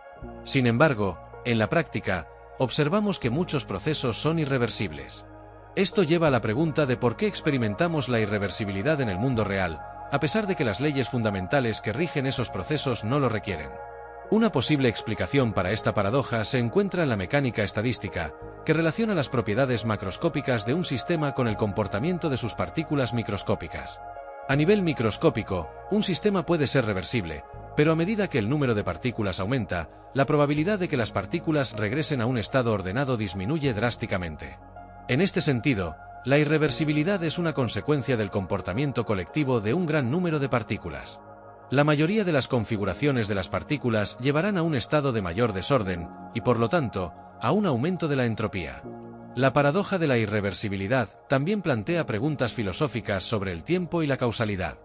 S1: Sin embargo, en la práctica, observamos que muchos procesos son irreversibles. Esto lleva a la pregunta de por qué experimentamos la irreversibilidad en el mundo real, a pesar de que las leyes fundamentales que rigen esos procesos no lo requieren. Una posible explicación para esta paradoja se encuentra en la mecánica estadística, que relaciona las propiedades macroscópicas de un sistema con el comportamiento de sus partículas microscópicas. A nivel microscópico, un sistema puede ser reversible, pero a medida que el número de partículas aumenta, la probabilidad de que las partículas regresen a un estado ordenado disminuye drásticamente. En este sentido, la irreversibilidad es una consecuencia del comportamiento colectivo de un gran número de partículas. La mayoría de las configuraciones de las partículas llevarán a un estado de mayor desorden, y por lo tanto, a un aumento de la entropía. La paradoja de la irreversibilidad también plantea preguntas filosóficas sobre el tiempo y la causalidad.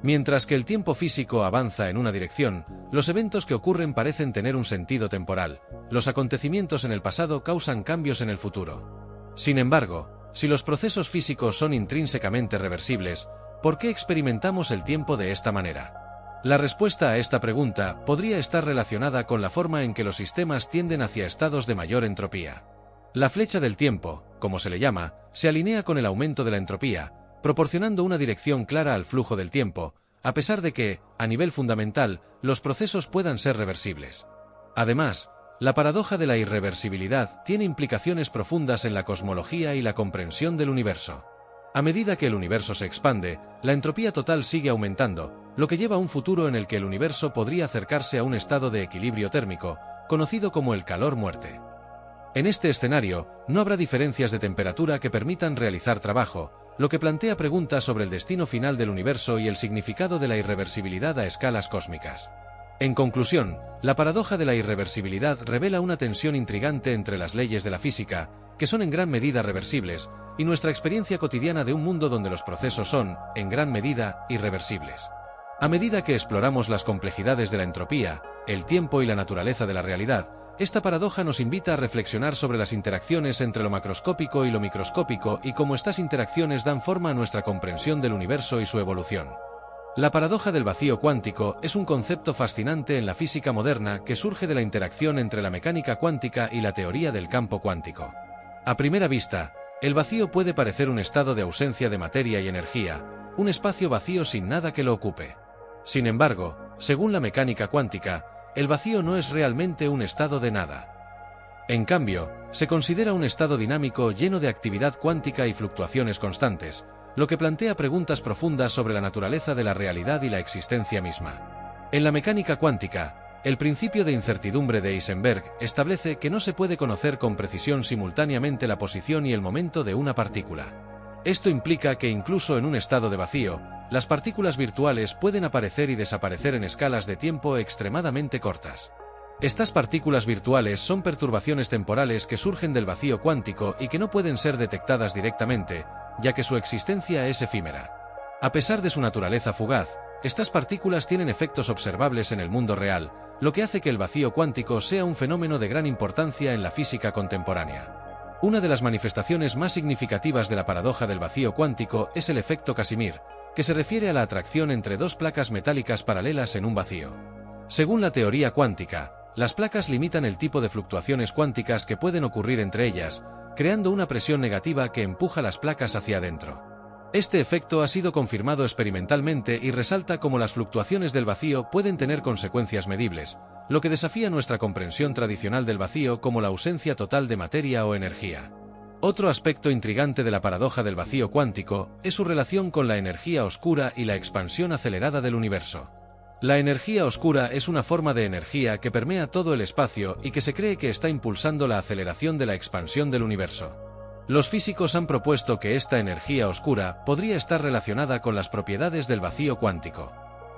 S1: Mientras que el tiempo físico avanza en una dirección, los eventos que ocurren parecen tener un sentido temporal. Los acontecimientos en el pasado causan cambios en el futuro. Sin embargo, si los procesos físicos son intrínsecamente reversibles, ¿por qué experimentamos el tiempo de esta manera? La respuesta a esta pregunta podría estar relacionada con la forma en que los sistemas tienden hacia estados de mayor entropía. La flecha del tiempo, como se le llama, se alinea con el aumento de la entropía, proporcionando una dirección clara al flujo del tiempo, a pesar de que, a nivel fundamental, los procesos puedan ser reversibles. Además, la paradoja de la irreversibilidad tiene implicaciones profundas en la cosmología y la comprensión del universo. A medida que el universo se expande, la entropía total sigue aumentando, lo que lleva a un futuro en el que el universo podría acercarse a un estado de equilibrio térmico, conocido como el calor-muerte. En este escenario, no habrá diferencias de temperatura que permitan realizar trabajo, lo que plantea preguntas sobre el destino final del universo y el significado de la irreversibilidad a escalas cósmicas. En conclusión, la paradoja de la irreversibilidad revela una tensión intrigante entre las leyes de la física, que son en gran medida reversibles, y nuestra experiencia cotidiana de un mundo donde los procesos son, en gran medida, irreversibles. A medida que exploramos las complejidades de la entropía, el tiempo y la naturaleza de la realidad, esta paradoja nos invita a reflexionar sobre las interacciones entre lo macroscópico y lo microscópico y cómo estas interacciones dan forma a nuestra comprensión del universo y su evolución. La paradoja del vacío cuántico es un concepto fascinante en la física moderna que surge de la interacción entre la mecánica cuántica y la teoría del campo cuántico. A primera vista, el vacío puede parecer un estado de ausencia de materia y energía, un espacio vacío sin nada que lo ocupe. Sin embargo, según la mecánica cuántica, el vacío no es realmente un estado de nada. En cambio, se considera un estado dinámico lleno de actividad cuántica y fluctuaciones constantes, lo que plantea preguntas profundas sobre la naturaleza de la realidad y la existencia misma. En la mecánica cuántica, el principio de incertidumbre de Heisenberg establece que no se puede conocer con precisión simultáneamente la posición y el momento de una partícula. Esto implica que incluso en un estado de vacío, las partículas virtuales pueden aparecer y desaparecer en escalas de tiempo extremadamente cortas. Estas partículas virtuales son perturbaciones temporales que surgen del vacío cuántico y que no pueden ser detectadas directamente, ya que su existencia es efímera. A pesar de su naturaleza fugaz, estas partículas tienen efectos observables en el mundo real, lo que hace que el vacío cuántico sea un fenómeno de gran importancia en la física contemporánea. Una de las manifestaciones más significativas de la paradoja del vacío cuántico es el efecto Casimir, que se refiere a la atracción entre dos placas metálicas paralelas en un vacío. Según la teoría cuántica, las placas limitan el tipo de fluctuaciones cuánticas que pueden ocurrir entre ellas, creando una presión negativa que empuja las placas hacia adentro. Este efecto ha sido confirmado experimentalmente y resalta cómo las fluctuaciones del vacío pueden tener consecuencias medibles, lo que desafía nuestra comprensión tradicional del vacío como la ausencia total de materia o energía. Otro aspecto intrigante de la paradoja del vacío cuántico es su relación con la energía oscura y la expansión acelerada del universo. La energía oscura es una forma de energía que permea todo el espacio y que se cree que está impulsando la aceleración de la expansión del universo. Los físicos han propuesto que esta energía oscura podría estar relacionada con las propiedades del vacío cuántico.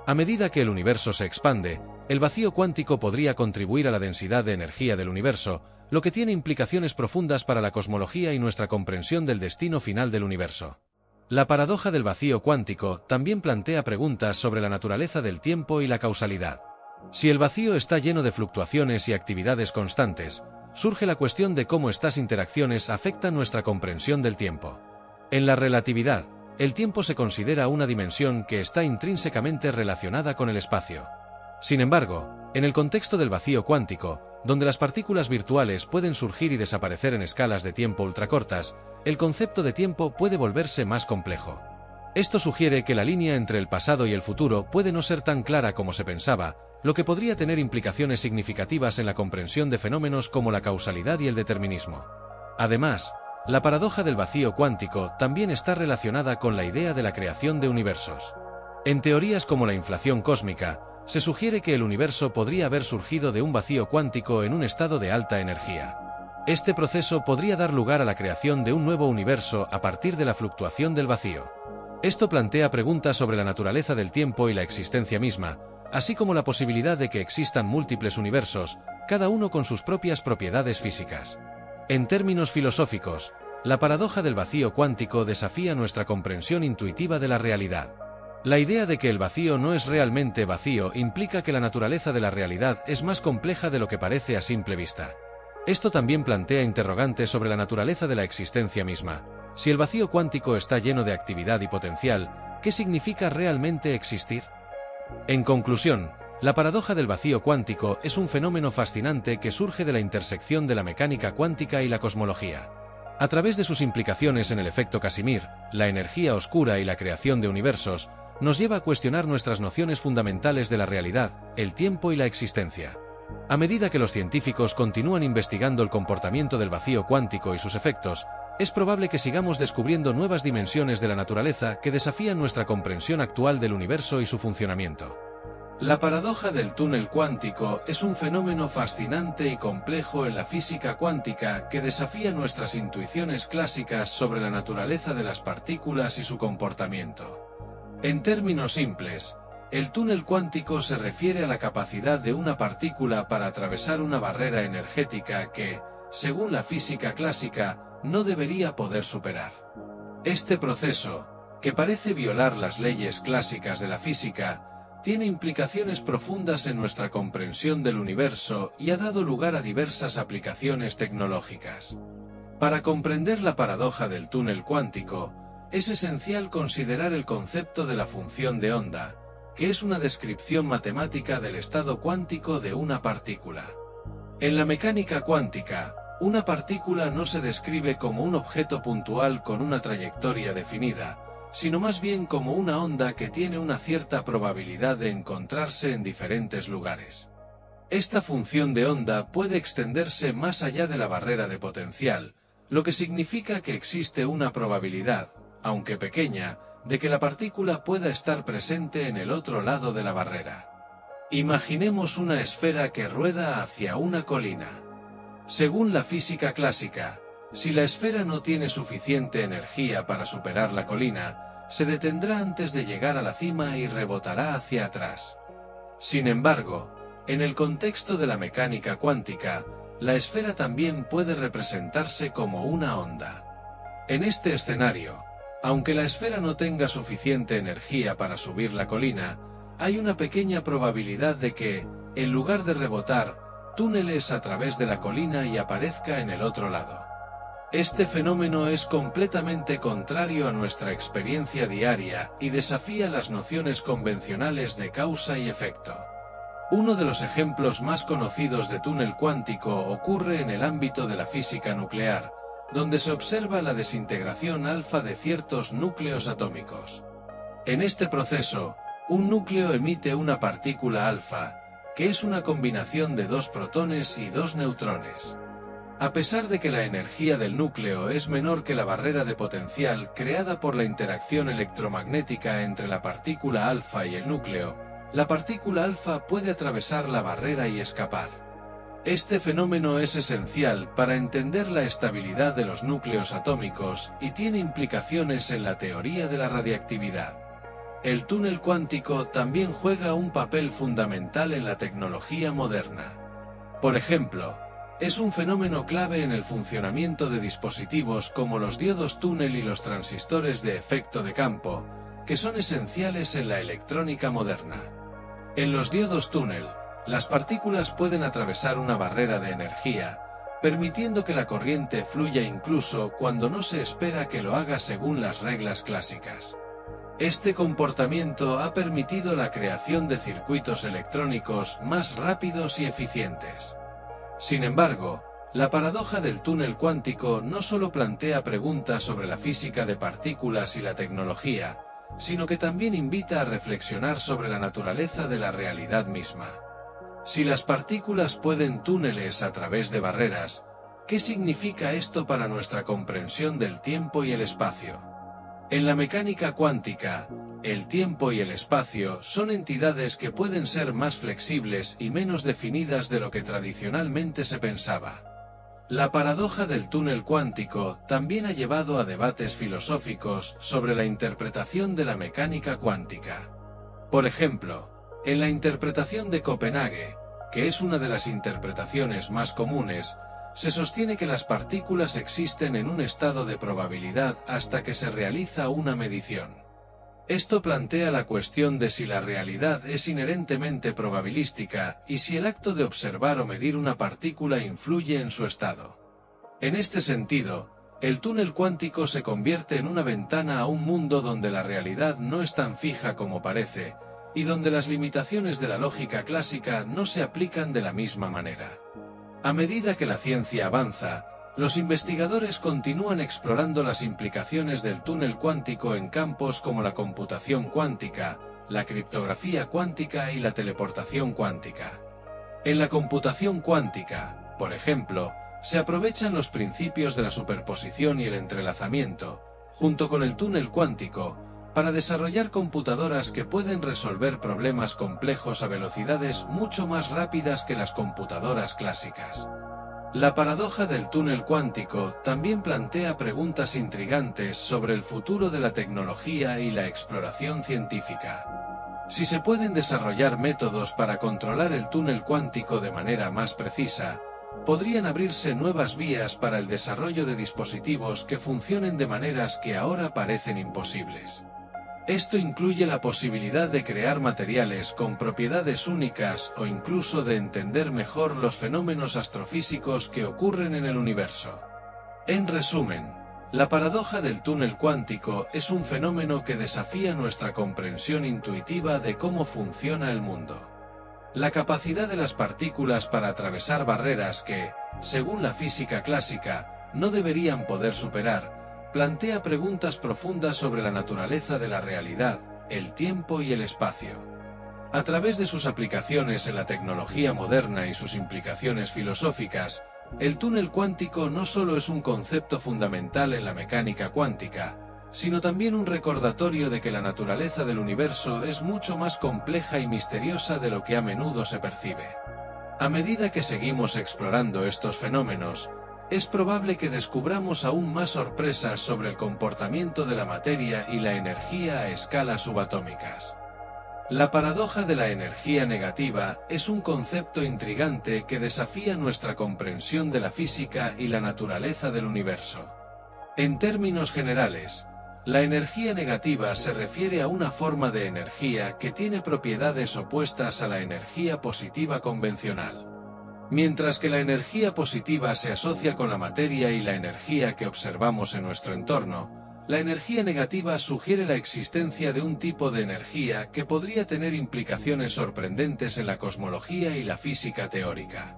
S1: A medida que el universo se expande, el vacío cuántico podría contribuir a la densidad de energía del universo, lo que tiene implicaciones profundas para la cosmología y nuestra comprensión del destino final del universo. La paradoja del vacío cuántico también plantea preguntas sobre la naturaleza del tiempo y la causalidad. Si el vacío está lleno de fluctuaciones y actividades constantes, surge la cuestión de cómo estas interacciones afectan nuestra comprensión del tiempo. En la relatividad, el tiempo se considera una dimensión que está intrínsecamente relacionada con el espacio. Sin embargo, en el contexto del vacío cuántico, donde las partículas virtuales pueden surgir y desaparecer en escalas de tiempo ultracortas, el concepto de tiempo puede volverse más complejo. Esto sugiere que la línea entre el pasado y el futuro puede no ser tan clara como se pensaba, lo que podría tener implicaciones significativas en la comprensión de fenómenos como la causalidad y el determinismo. Además, la paradoja del vacío cuántico también está relacionada con la idea de la creación de universos. En teorías como la inflación cósmica, se sugiere que el universo podría haber surgido de un vacío cuántico en un estado de alta energía. Este proceso podría dar lugar a la creación de un nuevo universo a partir de la fluctuación del vacío. Esto plantea preguntas sobre la naturaleza del tiempo y la existencia misma, así como la posibilidad de que existan múltiples universos, cada uno con sus propias propiedades físicas. En términos filosóficos, la paradoja del vacío cuántico desafía nuestra comprensión intuitiva de la realidad. La idea de que el vacío no es realmente vacío implica que la naturaleza de la realidad es más compleja de lo que parece a simple vista. Esto también plantea interrogantes sobre la naturaleza de la existencia misma. Si el vacío cuántico está lleno de actividad y potencial, ¿qué significa realmente existir? En conclusión, la paradoja del vacío cuántico es un fenómeno fascinante que surge de la intersección de la mecánica cuántica y la cosmología. A través de sus implicaciones en el efecto Casimir, la energía oscura y la creación de universos, nos lleva a cuestionar nuestras nociones fundamentales de la realidad, el tiempo y la existencia. A medida que los científicos continúan investigando el comportamiento del vacío cuántico y sus efectos, es probable que sigamos descubriendo nuevas dimensiones de la naturaleza que desafían nuestra comprensión actual del universo y su funcionamiento. La paradoja del túnel cuántico es un fenómeno fascinante y complejo en la física cuántica que desafía nuestras intuiciones clásicas sobre la naturaleza de las partículas y su comportamiento. En términos simples, el túnel cuántico se refiere a la capacidad de una partícula para atravesar una barrera energética que, según la física clásica, no debería poder superar. Este proceso, que parece violar las leyes clásicas de la física, tiene implicaciones profundas en nuestra comprensión del universo y ha dado lugar a diversas aplicaciones tecnológicas. Para comprender la paradoja del túnel cuántico, es esencial considerar el concepto de la función de onda, que es una descripción matemática del estado cuántico de una partícula. En la mecánica cuántica, una partícula no se describe como un objeto puntual con una trayectoria definida, sino más bien como una onda que tiene una cierta probabilidad de encontrarse en diferentes lugares. Esta función de onda puede extenderse más allá de la barrera de potencial, lo que significa que existe una probabilidad, aunque pequeña, de que la partícula pueda estar presente en el otro lado de la barrera. Imaginemos una esfera que rueda hacia una colina. Según la física clásica, si la esfera no tiene suficiente energía para superar la colina, se detendrá antes de llegar a la cima y rebotará hacia atrás. Sin embargo, en el contexto de la mecánica cuántica, la esfera también puede representarse como una onda. En este escenario, aunque la esfera no tenga suficiente energía para subir la colina, hay una pequeña probabilidad de que, en lugar de rebotar, túneles a través de la colina y aparezca en el otro lado. Este fenómeno es completamente contrario a nuestra experiencia diaria y desafía las nociones convencionales de causa y efecto. Uno de los ejemplos más conocidos de túnel cuántico ocurre en el ámbito de la física nuclear, donde se observa la desintegración alfa de ciertos núcleos atómicos. En este proceso, un núcleo emite una partícula alfa, que es una combinación de 2 protones y 2 neutrones. A pesar de que la energía del núcleo es menor que la barrera de potencial creada por la interacción electromagnética entre la partícula alfa y el núcleo, la partícula alfa puede atravesar la barrera y escapar. Este fenómeno es esencial para entender la estabilidad de los núcleos atómicos y tiene implicaciones en la teoría de la radiactividad. El túnel cuántico también juega un papel fundamental en la tecnología moderna. Por ejemplo, es un fenómeno clave en el funcionamiento de dispositivos como los diodos túnel y los transistores de efecto de campo, que son esenciales en la electrónica moderna. En los diodos túnel, las partículas pueden atravesar una barrera de energía, permitiendo que la corriente fluya incluso cuando no se espera que lo haga según las reglas clásicas. Este comportamiento ha permitido la creación de circuitos electrónicos más rápidos y eficientes. Sin embargo, la paradoja del túnel cuántico no solo plantea preguntas sobre la física de partículas y la tecnología, sino que también invita a reflexionar sobre la naturaleza de la realidad misma. Si las partículas pueden túneles a través de barreras, ¿qué significa esto para nuestra comprensión del tiempo y el espacio? En la mecánica cuántica, el tiempo y el espacio son entidades que pueden ser más flexibles y menos definidas de lo que tradicionalmente se pensaba. La paradoja del túnel cuántico también ha llevado a debates filosóficos sobre la interpretación de la mecánica cuántica. Por ejemplo, en la interpretación de Copenhague, que es una de las interpretaciones más comunes, se sostiene que las partículas existen en un estado de probabilidad hasta que se realiza una medición. Esto plantea la cuestión de si la realidad es inherentemente probabilística y si el acto de observar o medir una partícula influye en su estado. En este sentido, el túnel cuántico se convierte en una ventana a un mundo donde la realidad no es tan fija como parece, y donde las limitaciones de la lógica clásica no se aplican de la misma manera. A medida que la ciencia avanza, los investigadores continúan explorando las implicaciones del túnel cuántico en campos como la computación cuántica, la criptografía cuántica y la teleportación cuántica. En la computación cuántica, por ejemplo, se aprovechan los principios de la superposición y el entrelazamiento, junto con el túnel cuántico, para desarrollar computadoras que pueden resolver problemas complejos a velocidades mucho más rápidas que las computadoras clásicas. La paradoja del túnel cuántico también plantea preguntas intrigantes sobre el futuro de la tecnología y la exploración científica. Si se pueden desarrollar métodos para controlar el túnel cuántico de manera más precisa, podrían abrirse nuevas vías para el desarrollo de dispositivos que funcionen de maneras que ahora parecen imposibles. Esto incluye la posibilidad de crear materiales con propiedades únicas o incluso de entender mejor los fenómenos astrofísicos que ocurren en el universo. En resumen, la paradoja del túnel cuántico es un fenómeno que desafía nuestra comprensión intuitiva de cómo funciona el mundo. La capacidad de las partículas para atravesar barreras que, según la física clásica, no deberían poder superar, plantea preguntas profundas sobre la naturaleza de la realidad, el tiempo y el espacio. A través de sus aplicaciones en la tecnología moderna y sus implicaciones filosóficas, el túnel cuántico no solo es un concepto fundamental en la mecánica cuántica, sino también un recordatorio de que la naturaleza del universo es mucho más compleja y misteriosa de lo que a menudo se percibe. A medida que seguimos explorando estos fenómenos, es probable que descubramos aún más sorpresas sobre el comportamiento de la materia y la energía a escalas subatómicas. La paradoja de la energía negativa es un concepto intrigante que desafía nuestra comprensión de la física y la naturaleza del universo. En términos generales, la energía negativa se refiere a una forma de energía que tiene propiedades opuestas a la energía positiva convencional. Mientras que la energía positiva se asocia con la materia y la energía que observamos en nuestro entorno, la energía negativa sugiere la existencia de un tipo de energía que podría tener implicaciones sorprendentes en la cosmología y la física teórica.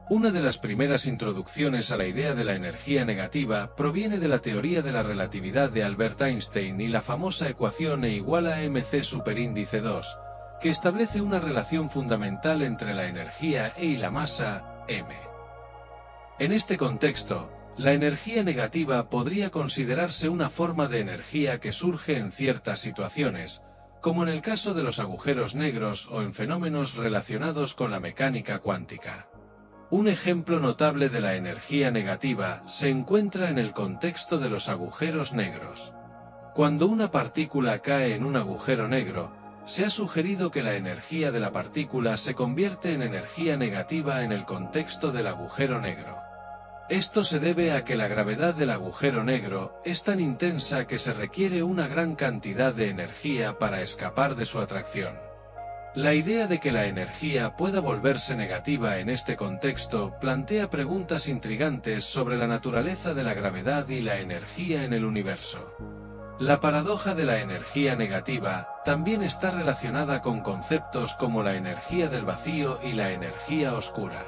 S1: Una de las primeras introducciones a la idea de la energía negativa proviene de la teoría de la relatividad de Albert Einstein y la famosa ecuación E igual a mc superíndice 2, que establece una relación fundamental entre la energía E y la masa, m. En este contexto, la energía negativa podría considerarse una forma de energía que surge en ciertas situaciones, como en el caso de los agujeros negros o en fenómenos relacionados con la mecánica cuántica. Un ejemplo notable de la energía negativa se encuentra en el contexto de los agujeros negros. Cuando una partícula cae en un agujero negro, se ha sugerido que la energía de la partícula se convierte en energía negativa en el contexto del agujero negro. Esto se debe a que la gravedad del agujero negro es tan intensa que se requiere una gran cantidad de energía para escapar de su atracción. La idea de que la energía pueda volverse negativa en este contexto plantea preguntas intrigantes sobre la naturaleza de la gravedad y la energía en el universo. La paradoja de la energía negativa también está relacionada con conceptos como la energía del vacío y la energía oscura.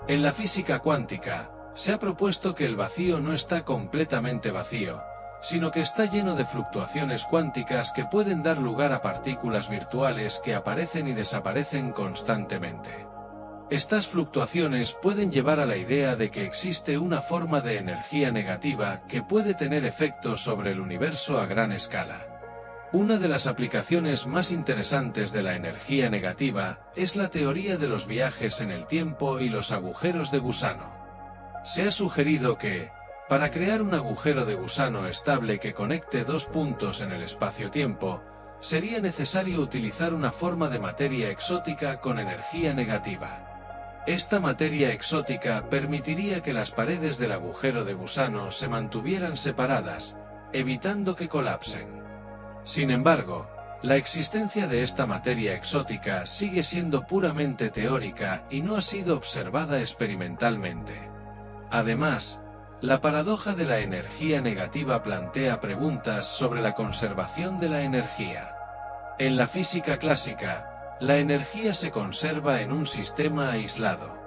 S1: En la física cuántica, se ha propuesto que el vacío no está completamente vacío, sino que está lleno de fluctuaciones cuánticas que pueden dar lugar a partículas virtuales que aparecen y desaparecen constantemente. Estas fluctuaciones pueden llevar a la idea de que existe una forma de energía negativa que puede tener efectos sobre el universo a gran escala. Una de las aplicaciones más interesantes de la energía negativa es la teoría de los viajes en el tiempo y los agujeros de gusano. Se ha sugerido que, para crear un agujero de gusano estable que conecte dos puntos en el espacio-tiempo, sería necesario utilizar una forma de materia exótica con energía negativa. Esta materia exótica permitiría que las paredes del agujero de gusano se mantuvieran separadas, evitando que colapsen. Sin embargo, la existencia de esta materia exótica sigue siendo puramente teórica y no ha sido observada experimentalmente. Además, la paradoja de la energía negativa plantea preguntas sobre la conservación de la energía. En la física clásica, la energía se conserva en un sistema aislado.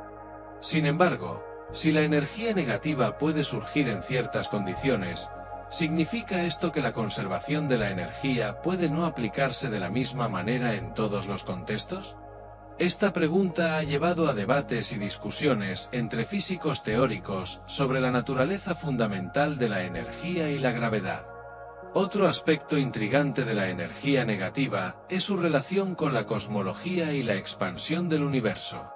S1: Sin embargo, si la energía negativa puede surgir en ciertas condiciones, ¿significa esto que la conservación de la energía puede no aplicarse de la misma manera en todos los contextos? Esta pregunta ha llevado a debates y discusiones entre físicos teóricos sobre la naturaleza fundamental de la energía y la gravedad. Otro aspecto intrigante de la energía negativa es su relación con la cosmología y la expansión del universo.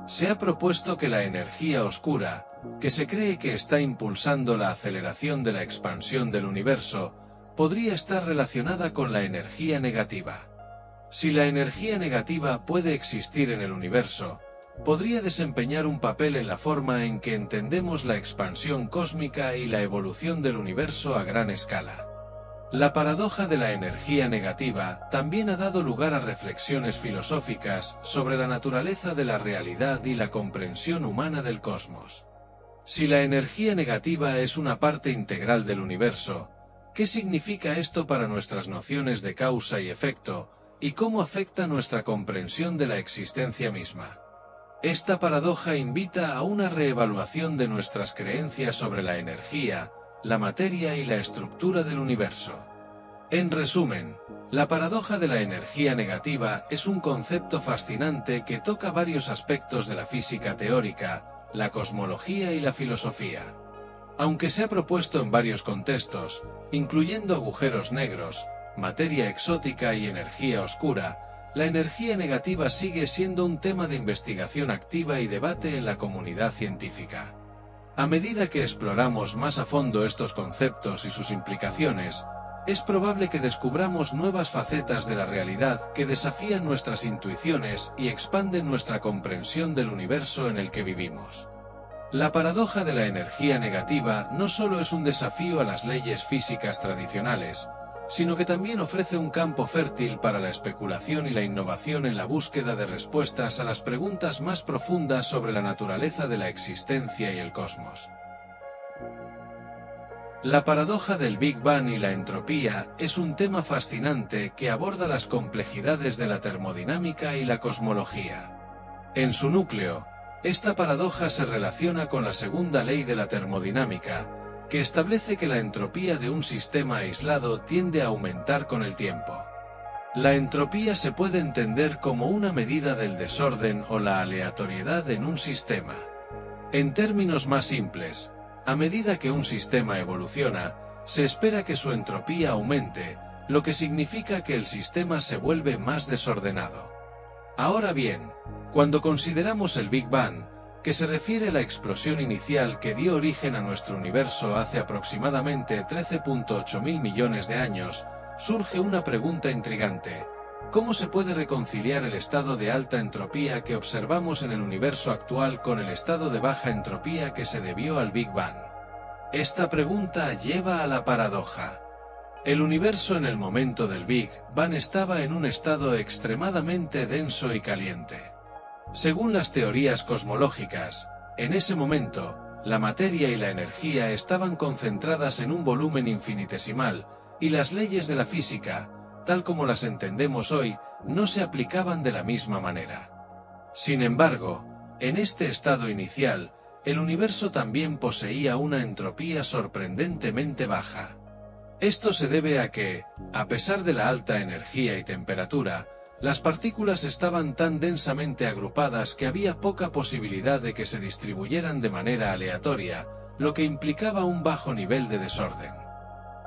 S1: Se ha propuesto que la energía oscura, que se cree que está impulsando la aceleración de la expansión del universo, podría estar relacionada con la energía negativa. Si la energía negativa puede existir en el universo, podría desempeñar un papel en la forma en que entendemos la expansión cósmica y la evolución del universo a gran escala. La paradoja de la energía negativa también ha dado lugar a reflexiones filosóficas sobre la naturaleza de la realidad y la comprensión humana del cosmos. Si la energía negativa es una parte integral del universo, ¿qué significa esto para nuestras nociones de causa y efecto, y cómo afecta nuestra comprensión de la existencia misma? Esta paradoja invita a una reevaluación de nuestras creencias sobre la energía, la materia y la estructura del universo. En resumen, La paradoja de la energía negativa es un concepto fascinante que toca varios aspectos de la física teórica, la cosmología y la filosofía. Aunque se ha propuesto en varios contextos, incluyendo agujeros negros, materia exótica y energía oscura, la energía negativa sigue siendo un tema de investigación activa y debate en la comunidad científica. A medida que exploramos más a fondo estos conceptos y sus implicaciones, es probable que descubramos nuevas facetas de la realidad que desafían nuestras intuiciones y expanden nuestra comprensión del universo en el que vivimos. La paradoja de la energía negativa no solo es un desafío a las leyes físicas tradicionales, sino que también ofrece un campo fértil para la especulación y la innovación en la búsqueda de respuestas a las preguntas más profundas sobre la naturaleza de la existencia y el cosmos. La paradoja del Big Bang y la entropía es un tema fascinante que aborda las complejidades de la termodinámica y la cosmología. En su núcleo, esta paradoja se relaciona con la segunda ley de la termodinámica, que establece que la entropía de un sistema aislado tiende a aumentar con el tiempo. La entropía se puede entender como una medida del desorden o la aleatoriedad en un sistema. En términos más simples, a medida que un sistema evoluciona, se espera que su entropía aumente, lo que significa que el sistema se vuelve más desordenado. Ahora bien, cuando consideramos el Big Bang, que se refiere a la explosión inicial que dio origen a nuestro universo hace aproximadamente 13.8 mil millones de años, surge una pregunta intrigante. ¿Cómo se puede reconciliar el estado de alta entropía que observamos en el universo actual con el estado de baja entropía que se debió al Big Bang? Esta pregunta lleva a la paradoja. El universo en el momento del Big Bang estaba en un estado extremadamente denso y caliente. Según las teorías cosmológicas, en ese momento, la materia y la energía estaban concentradas en un volumen infinitesimal, y las leyes de la física, tal como las entendemos hoy, no se aplicaban de la misma manera. Sin embargo, en este estado inicial, el universo también poseía una entropía sorprendentemente baja. Esto se debe a que, a pesar de la alta energía y temperatura, las partículas estaban tan densamente agrupadas que había poca posibilidad de que se distribuyeran de manera aleatoria, lo que implicaba un bajo nivel de desorden.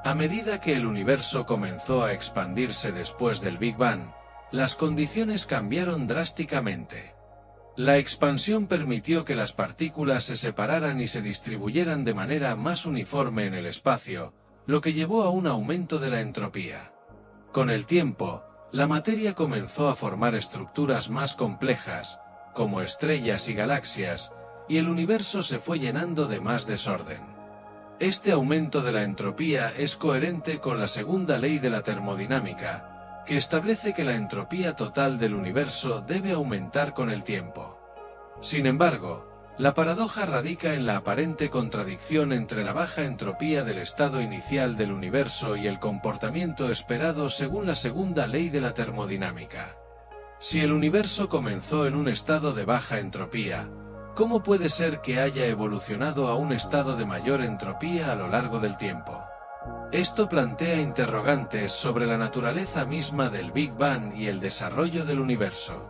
S1: A medida que el universo comenzó a expandirse después del Big Bang, las condiciones cambiaron drásticamente. La expansión permitió que las partículas se separaran y se distribuyeran de manera más uniforme en el espacio, lo que llevó a un aumento de la entropía. Con el tiempo, la materia comenzó a formar estructuras más complejas, como estrellas y galaxias, y el universo se fue llenando de más desorden. Este aumento de la entropía es coherente con la segunda ley de la termodinámica, que establece que la entropía total del universo debe aumentar con el tiempo. Sin embargo, la paradoja radica en la aparente contradicción entre la baja entropía del estado inicial del universo y el comportamiento esperado según la segunda ley de la termodinámica. Si el universo comenzó en un estado de baja entropía, ¿cómo puede ser que haya evolucionado a un estado de mayor entropía a lo largo del tiempo? Esto plantea interrogantes sobre la naturaleza misma del Big Bang y el desarrollo del universo.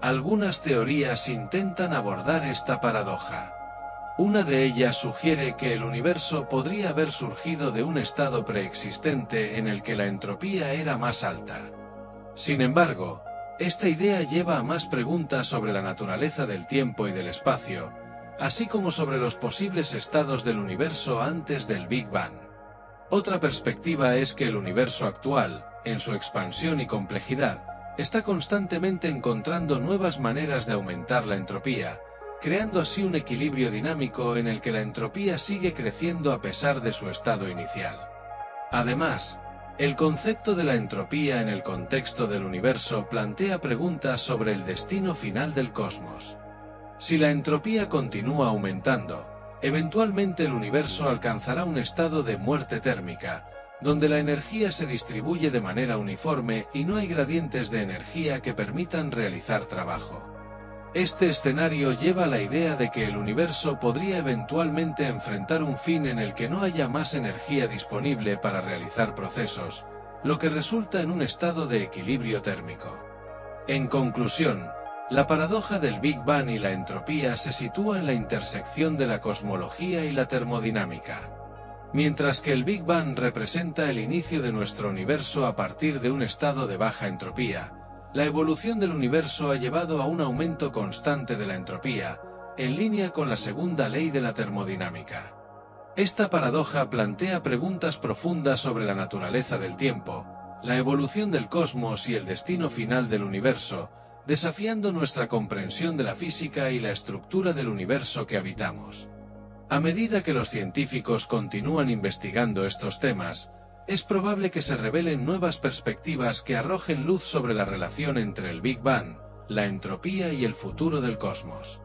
S1: Algunas teorías intentan abordar esta paradoja. Una de ellas sugiere que el universo podría haber surgido de un estado preexistente en el que la entropía era más alta. Sin embargo, esta idea lleva a más preguntas sobre la naturaleza del tiempo y del espacio, así como sobre los posibles estados del universo antes del Big Bang. Otra perspectiva es que el universo actual, en su expansión y complejidad, está constantemente encontrando nuevas maneras de aumentar la entropía, creando así un equilibrio dinámico en el que la entropía sigue creciendo a pesar de su estado inicial. Además, el concepto de la entropía en el contexto del universo plantea preguntas sobre el destino final del cosmos. Si la entropía continúa aumentando, eventualmente el universo alcanzará un estado de muerte térmica, donde la energía se distribuye de manera uniforme y no hay gradientes de energía que permitan realizar trabajo. Este escenario lleva a la idea de que el universo podría eventualmente enfrentar un fin en el que no haya más energía disponible para realizar procesos, lo que resulta en un estado de equilibrio térmico. En conclusión, la paradoja del Big Bang y la entropía se sitúa en la intersección de la cosmología y la termodinámica. Mientras que el Big Bang representa el inicio de nuestro universo a partir de un estado de baja entropía, la evolución del universo ha llevado a un aumento constante de la entropía, en línea con la segunda ley de la termodinámica. Esta paradoja plantea preguntas profundas sobre la naturaleza del tiempo, la evolución del cosmos y el destino final del universo, desafiando nuestra comprensión de la física y la estructura del universo que habitamos. A medida que los científicos continúan investigando estos temas, es probable que se revelen nuevas perspectivas que arrojen luz sobre la relación entre el Big Bang, la entropía y el futuro del cosmos.